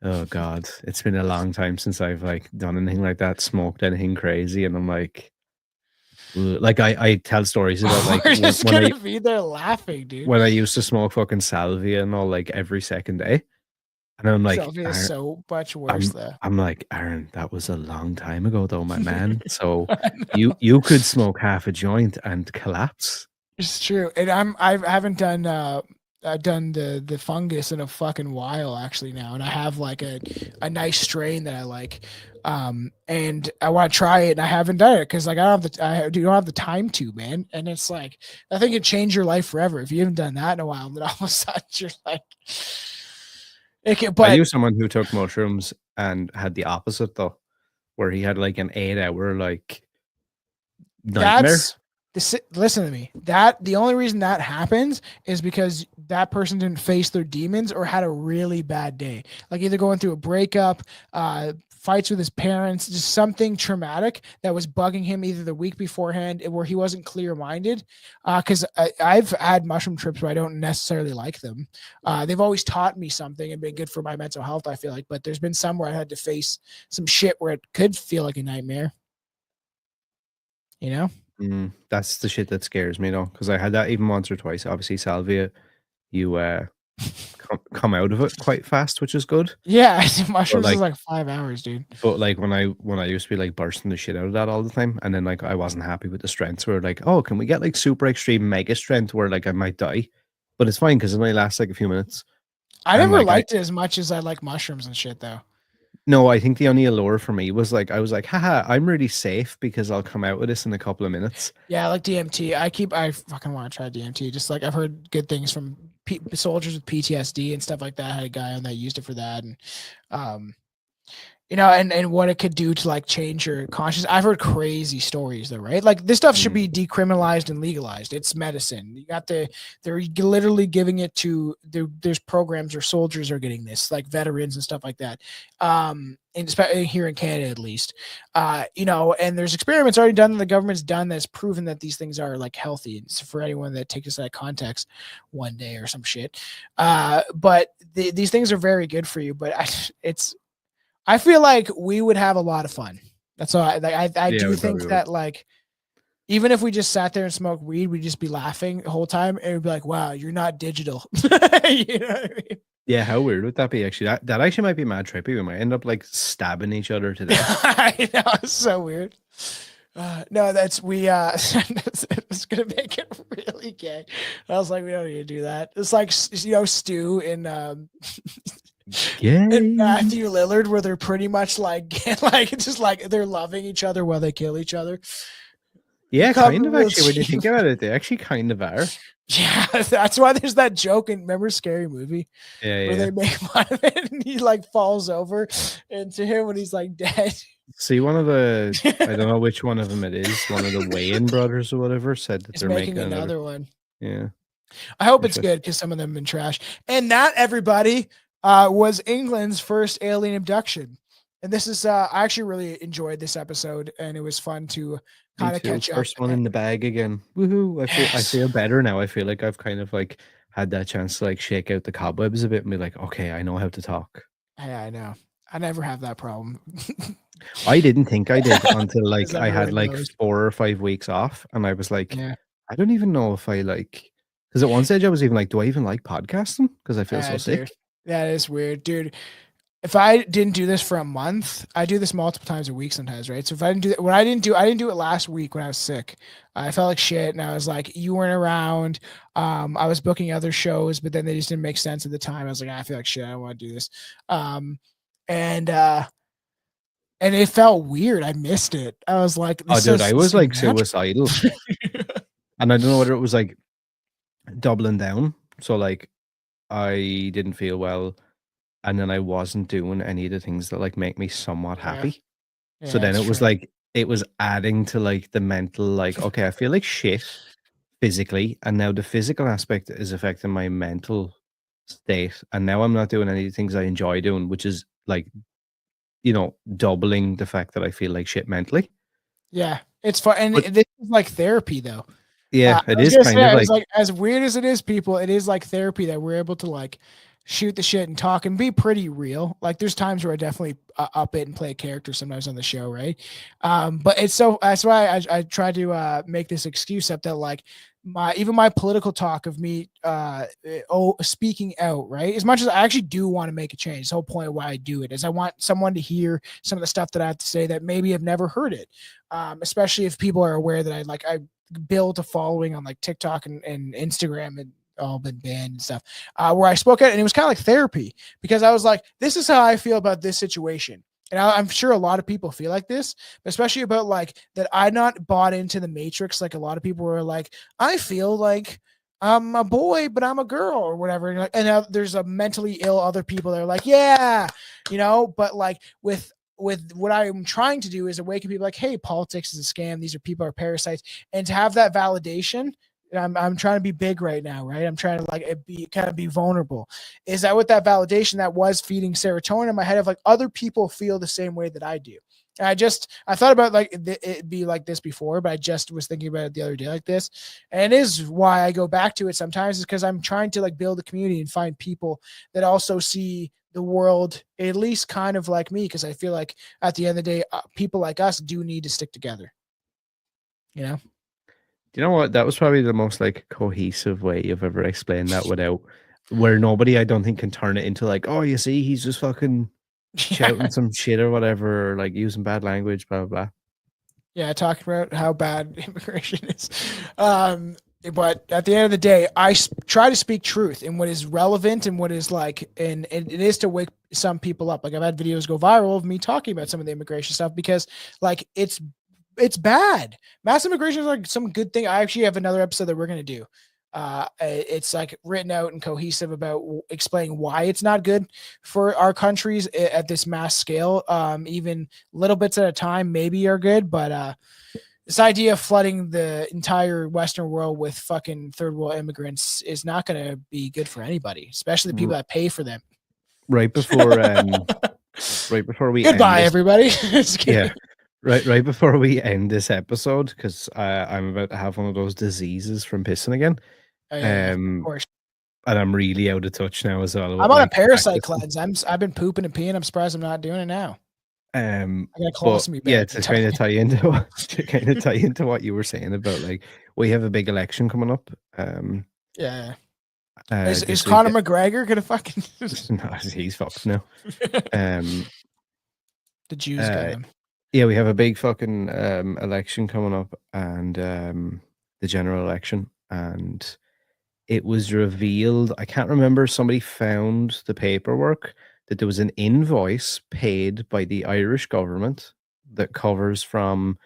oh God, it's been a long time since I've like done anything like that, smoked anything crazy, and I'm like I tell stories about like we're just gonna be there laughing, dude. When I used to smoke fucking salvia and all like every second day, and I'm like, salvia is so much worse though. I'm like, Aaron, that was a long time ago though, my man. So you could smoke half a joint and collapse. It's true, and I haven't done I've done the fungus in a fucking while actually now, and I have like a nice strain that I like, and I want to try it, and I haven't done it because like I don't have the time to, man, and it's like I think it change your life forever if you haven't done that in a while, and then all of a sudden you're like, I knew someone who took mushrooms and had the opposite though, where he had like an 8-hour like nightmare. Listen to me. The only reason that happens is because that person didn't face their demons or had a really bad day, like either going through a breakup, fights with his parents, just something traumatic that was bugging him either the week beforehand where he wasn't clear-minded. Because I've had mushroom trips where I don't necessarily like them. They've always taught me something and been good for my mental health, I feel like. But there's been some where I had to face some shit where it could feel like a nightmare. You know? That's the shit that scares me, though, because I had that even once or twice. Obviously, salvia, you come out of it quite fast, which is good. Yeah, But mushrooms is like, like 5 hours, dude. when I used to be like bursting the shit out of that all the time, and then like I wasn't happy with the strength, so we're like, oh, can we get like super extreme mega strength where like I might die, but it's fine because it only lasts like a few minutes. I And never like liked it as much as I like mushrooms and shit, though. no, I think the only allure for me was like I was like, haha, I'm really safe because I'll come out with this in a couple of minutes. Yeah, I like DMT. I fucking want to try DMT. Just like I've heard good things from soldiers with PTSD and stuff like that. I had a guy on that used it for that, and um, and what it could do to like change your conscience. I've heard crazy stories though, right? Like this stuff should be decriminalized and legalized. It's medicine. They're literally giving it to there's programs or soldiers are getting this, like veterans and stuff like that. And especially here in Canada, at least, and there's experiments already done that the government's done that's proven that these things are like healthy. And so for anyone that takes this out of context one day or some shit, but these things are very good for you. But I feel like we would have a lot of fun. That's all. I do think that like, even if we just sat there and smoked weed, we'd just be laughing the whole time. And it'd be like, wow, you're not digital. You know what I mean? Yeah, how weird would that be? Actually, that actually might be mad trippy. We might end up like stabbing each other to death. I know, it's so weird. No, it's gonna make it really gay. I was like, we don't need to do that. It's like Stu in Yeah. and Matthew Lillard, where they're pretty much like just like they're loving each other while they kill each other. Yeah, kind of actually. When you think about it, they actually kind of are. Yeah, that's why there's that joke in remember Scary Movie? Yeah, where they make fun of it and he like falls over into him when he's like dead. See, one of the I don't know which one of them it is. One of the Wayans brothers or whatever said that He's they're making another one. Yeah. I hope it's good because some of them have been trash. And that, everybody, was England's first alien abduction. And this is I actually really enjoyed this episode, and it was fun to kind of catch up. First one in the bag again. Woohoo. I feel better now. I feel like I've kind of like had that chance to like shake out the cobwebs a bit and be like, okay, I know how to talk. Yeah, I know. I never have that problem. I didn't think I did until like I had really like 4 or 5 weeks off, and I was like, Yeah. I don't even know if I like, because at one stage I was even like, do I even like podcasting? Because I feel so sick. Dude, that is weird, dude. If I didn't do this for a month, I do this multiple times a week sometimes, right? So if I didn't do that, I didn't do it last week when I was sick. I felt like shit, and I was like, you weren't around. I was booking other shows, but then they just didn't make sense at the time. I was like, I feel like shit. I don't want to do this. And it felt weird. I missed it. I was like, oh, dude, I was like suicidal. And I don't know whether it was like doubling down. So like I didn't feel well, and then I wasn't doing any of the things that like make me somewhat happy. So then it was like it was adding to like the mental, like, okay, I feel like shit physically, and now the physical aspect is affecting my mental state, and now I'm not doing any of the things I enjoy doing, which is like, doubling the fact that I feel like shit mentally. Yeah, it's fun, and this is like therapy, though. Yeah, it is kind of like as weird as it is, people. It is like therapy that we're able to like shoot the shit and talk and be pretty real. Like there's times where I definitely up it and play a character sometimes on the show, right? But that's why I try to make this excuse up that like my political talk of me speaking out, right? As much as I actually do want to make a change, the whole point of why I do it is I want someone to hear some of the stuff that I have to say that maybe have never heard it. Especially if people are aware that I built a following on like TikTok and Instagram and all been banned and stuff, where I spoke out, and it was kind of like therapy because I was like, this is how I feel about this situation. And I'm sure a lot of people feel like this, especially about like that I'm not bought into the matrix. Like a lot of people were like, I feel like I'm a boy, but I'm a girl or whatever. And now there's a mentally ill other people that are like, yeah, but like with what I'm trying to do is awaken people like, hey, politics is a scam. These are people are parasites. And to have that validation, and I'm trying to be big right now, right? I'm trying to like be vulnerable. Is that with that validation that was feeding serotonin in my head of like other people feel the same way that I do. And I thought about like it be like this before, but I just was thinking about it the other day like this. And it is why I go back to it sometimes is because I'm trying to like build a community and find people that also see the world at least kind of like me. Cause I feel like at the end of the day, people like us do need to stick together. You know? Do you know what? That was probably the most like cohesive way you've ever explained that without where nobody I don't think can turn it into like, oh, you see, he's just fucking shouting some shit or whatever, or like using bad language, blah blah blah. Yeah, talking about how bad immigration is. But at the end of the day, I try to speak truth in what is relevant and what is like, and it is to wake some people up. Like I've had videos go viral of me talking about some of the immigration stuff because like it's bad. Mass immigration is like some good thing. I actually have another episode that we're going to do. It's like written out and cohesive about explaining why it's not good for our countries at this mass scale. Even little bits at a time maybe are good, but this idea of flooding the entire Western world with fucking third world immigrants is not going to be good for anybody, especially the people that pay for them. Right before, right before we goodbye, everybody. Yeah, right before we end this episode, because I'm about to have one of those diseases from pissing again. Oh, yeah, of course. And I'm really out of touch now as well. I'm on a parasite cleanse. I've been pooping and peeing. I'm surprised I'm not doing it now. I got colostomy bag. Yeah, to kind of tie into what you were saying about like we have a big election coming up. Yeah. Is Conor McGregor gonna fucking? No, he's fucked now. The Jews got him. Yeah, we have a big fucking election coming up, and the general election, and it was revealed. I can't remember. Somebody found the paperwork that there was an invoice paid by the Irish government that covers from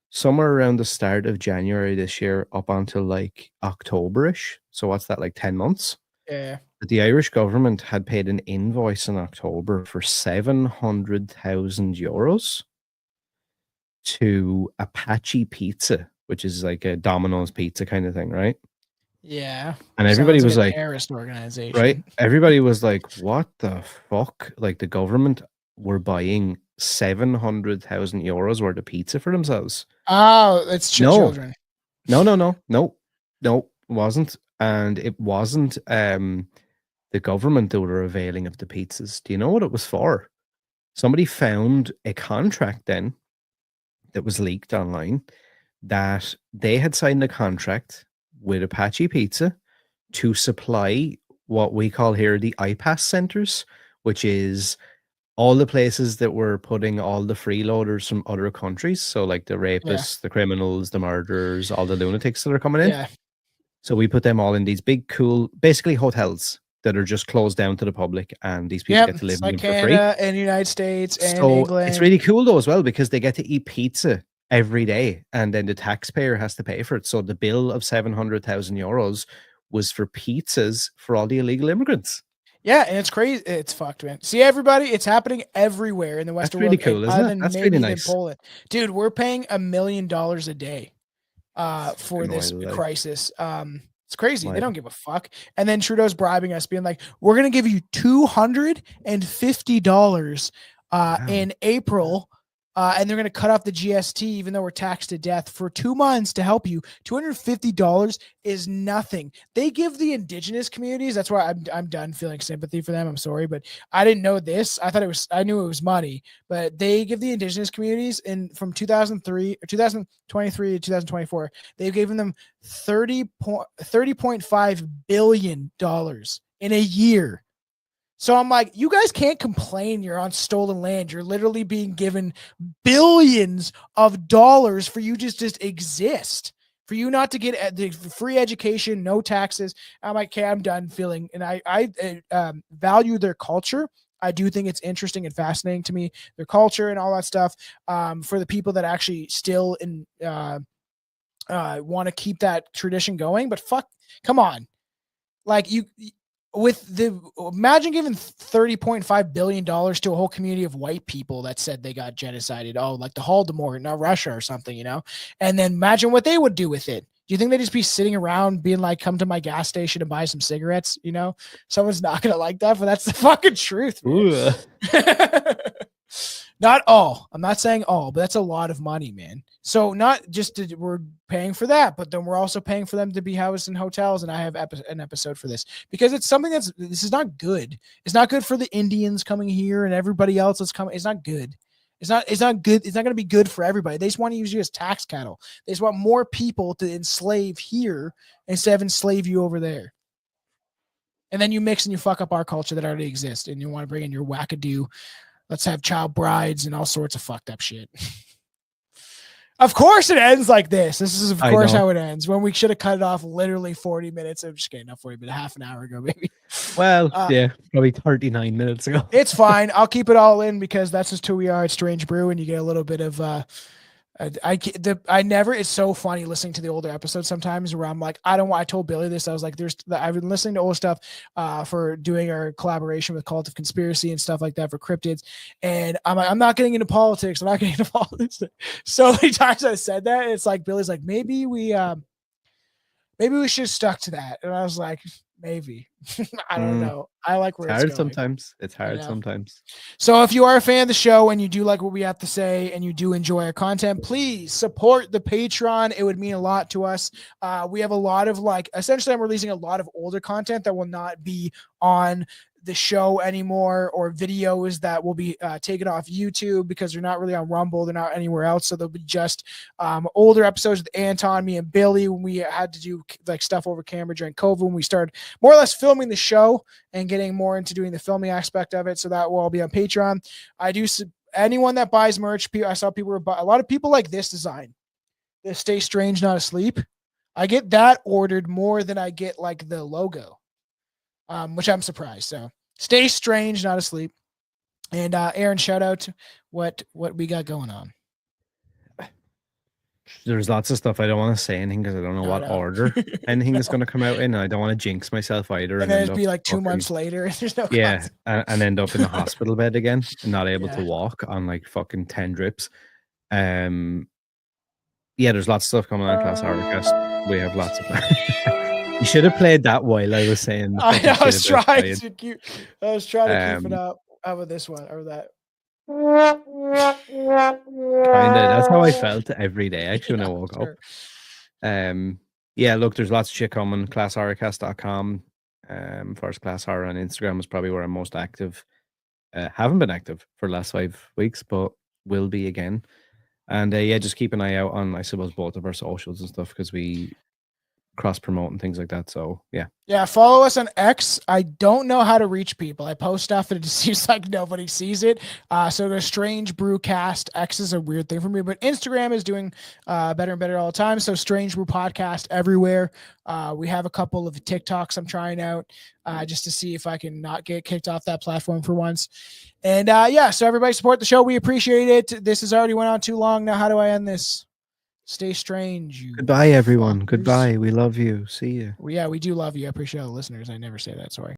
somewhere around the start of January this year up until like October-ish. So what's that, like 10 months? Yeah. But the Irish government had paid an invoice in October for 700,000 euros to Apache Pizza, which is like a Domino's pizza kind of thing, right? Yeah. And everybody was like, terrorist organization. Right? Everybody was like, what the fuck? Like the government were buying 700,000 euros worth of pizza for themselves. Oh, it's children. No, it wasn't. And it wasn't the government that were availing of the pizzas. Do you know what it was for? Somebody found a contract then that was leaked online that they had signed a contract with Apache Pizza to supply what we call here the IPAS centers, which is all the places that were putting all the freeloaders from other countries. So like the rapists, the criminals, the murderers, all the lunatics that are coming in. Yeah. So we put them all in these big, cool, basically hotels that are just closed down to the public, and these people get to live in them for free. Canada and United States and England. It's really cool though as well because they get to eat pizza every day, and then the taxpayer has to pay for it. So the bill of 700,000 euros was for pizzas for all the illegal immigrants. Yeah, and it's crazy. It's fucked, man. See, everybody, it's happening everywhere in the Western world. That's really cool, isn't it? That's really nice. Poland. Dude, we're paying $1 million a day for this crisis. It's crazy. They don't give a fuck. And then Trudeau's bribing us, being like, we're going to give you $250 in April. And they're going to cut off the GST, even though we're taxed to death for 2 months to help you. $250 is nothing. They give the indigenous communities. That's why I'm done feeling sympathy for them. I'm sorry, but I didn't know this. I knew it was money, but they give the indigenous communities from 2023 to 2024. They've given them $30.5 billion in a year. So I'm like, you guys can't complain you're on stolen land. You're literally being given billions of dollars for you just exist, for you not to get the free education, no taxes. I'm like, okay, I'm done feeling. And I value their culture. I do think it's interesting and fascinating to me, their culture and all that stuff. For the people that actually still want to keep that tradition going, but fuck, come on. Like imagine giving $30.5 billion to a whole community of white people that said they got genocided. Oh, like the Holodomor, not Russia or something, you know? And then imagine what they would do with it. Do you think they'd just be sitting around being like, come to my gas station and buy some cigarettes? You know, someone's not going to like that, but that's the fucking truth. Not all. I'm not saying all, but that's a lot of money, man. So not just we're paying for that, but then we're also paying for them to be housed in hotels. And I have an episode for this because it's something this is not good. It's not good for the Indians coming here and everybody else that's coming. It's not good. It's not good. It's not going to be good for everybody. They just want to use you as tax cattle. They just want more people to enslave here instead of enslave you over there. And then you mix and you fuck up our culture that already exists, and you want to bring in your wackadoo. Let's have child brides and all sorts of fucked up shit. Of course it ends like this. This is, of course, how it ends. When we should have cut it off literally 40 minutes. I'm just kidding, not 40, but half an hour ago, maybe. Well, yeah, probably 39 minutes ago. It's fine. I'll keep it all in because that's just who we are at Strange Brew, and you get a little bit of it's so funny listening to the older episodes sometimes where I'm like, I told Billy this. I was like, I've been listening to old stuff for doing our collaboration with Cult of Conspiracy and stuff like that for cryptids. And I'm like, I'm not getting into politics. I'm not getting into politics. So many times I said that. It's like, Billy's like, maybe we should have stuck to that. And I was like, maybe. I don't know. I like where it's hard going. sometimes. It's hard sometimes. So if you are a fan of the show and you do like what we have to say and you do enjoy our content, please support the Patreon. It would mean a lot to us. We have a lot of essentially I'm releasing a lot of older content that will not be on the show anymore, or videos that will be taken off YouTube because they're not really on Rumble. They're not anywhere else. So they'll be just older episodes with Anton, me, and Billy when we had to do stuff over camera during COVID, when we started more or less filming the show and getting more into doing the filming aspect of it. So that will all be on Patreon. Anyone that buys merch, I saw people a lot of people like this design, the Stay Strange Not Asleep. I get that ordered more than I get the logo. Which I'm surprised. So Stay Strange, Not Asleep. And Aaron, shout out to what we got going on. There's lots of stuff. I don't want to say anything because I don't know what order anything is going to come out in. And I don't want to jinx myself either. And then it'd be 2 months later. There's no and end up in a hospital bed again and not able to walk on fucking 10 drips. There's lots of stuff coming on Class Horrorcast. We have lots of You should have played that while I was saying. I was trying to keep it up. How about this one or that? That's how I felt every day actually when I woke up. Look, there's lots of shit coming. ClassHorrorcast.com. First Class Horror on Instagram is probably where I'm most active. Haven't been active for the last 5 weeks, but will be again. And just keep an eye out on, I suppose, both of our socials and stuff because we cross promote and things like that. So follow us on X. I don't know how to reach people. I post stuff and it just seems like nobody sees it. So the Strange Brewcast. X is a weird thing for me, but Instagram is doing better and better all the time. So Strange Brew Podcast everywhere. We have a couple of TikToks I'm trying out just to see if I can not get kicked off that platform for once. And so everybody support the show. We appreciate it. This has already went on too long. Now how do I end this? Stay strange. Goodbye, everyone. Goodbye. We love you. See you. We do love you. I appreciate all the listeners. I never say that. Sorry.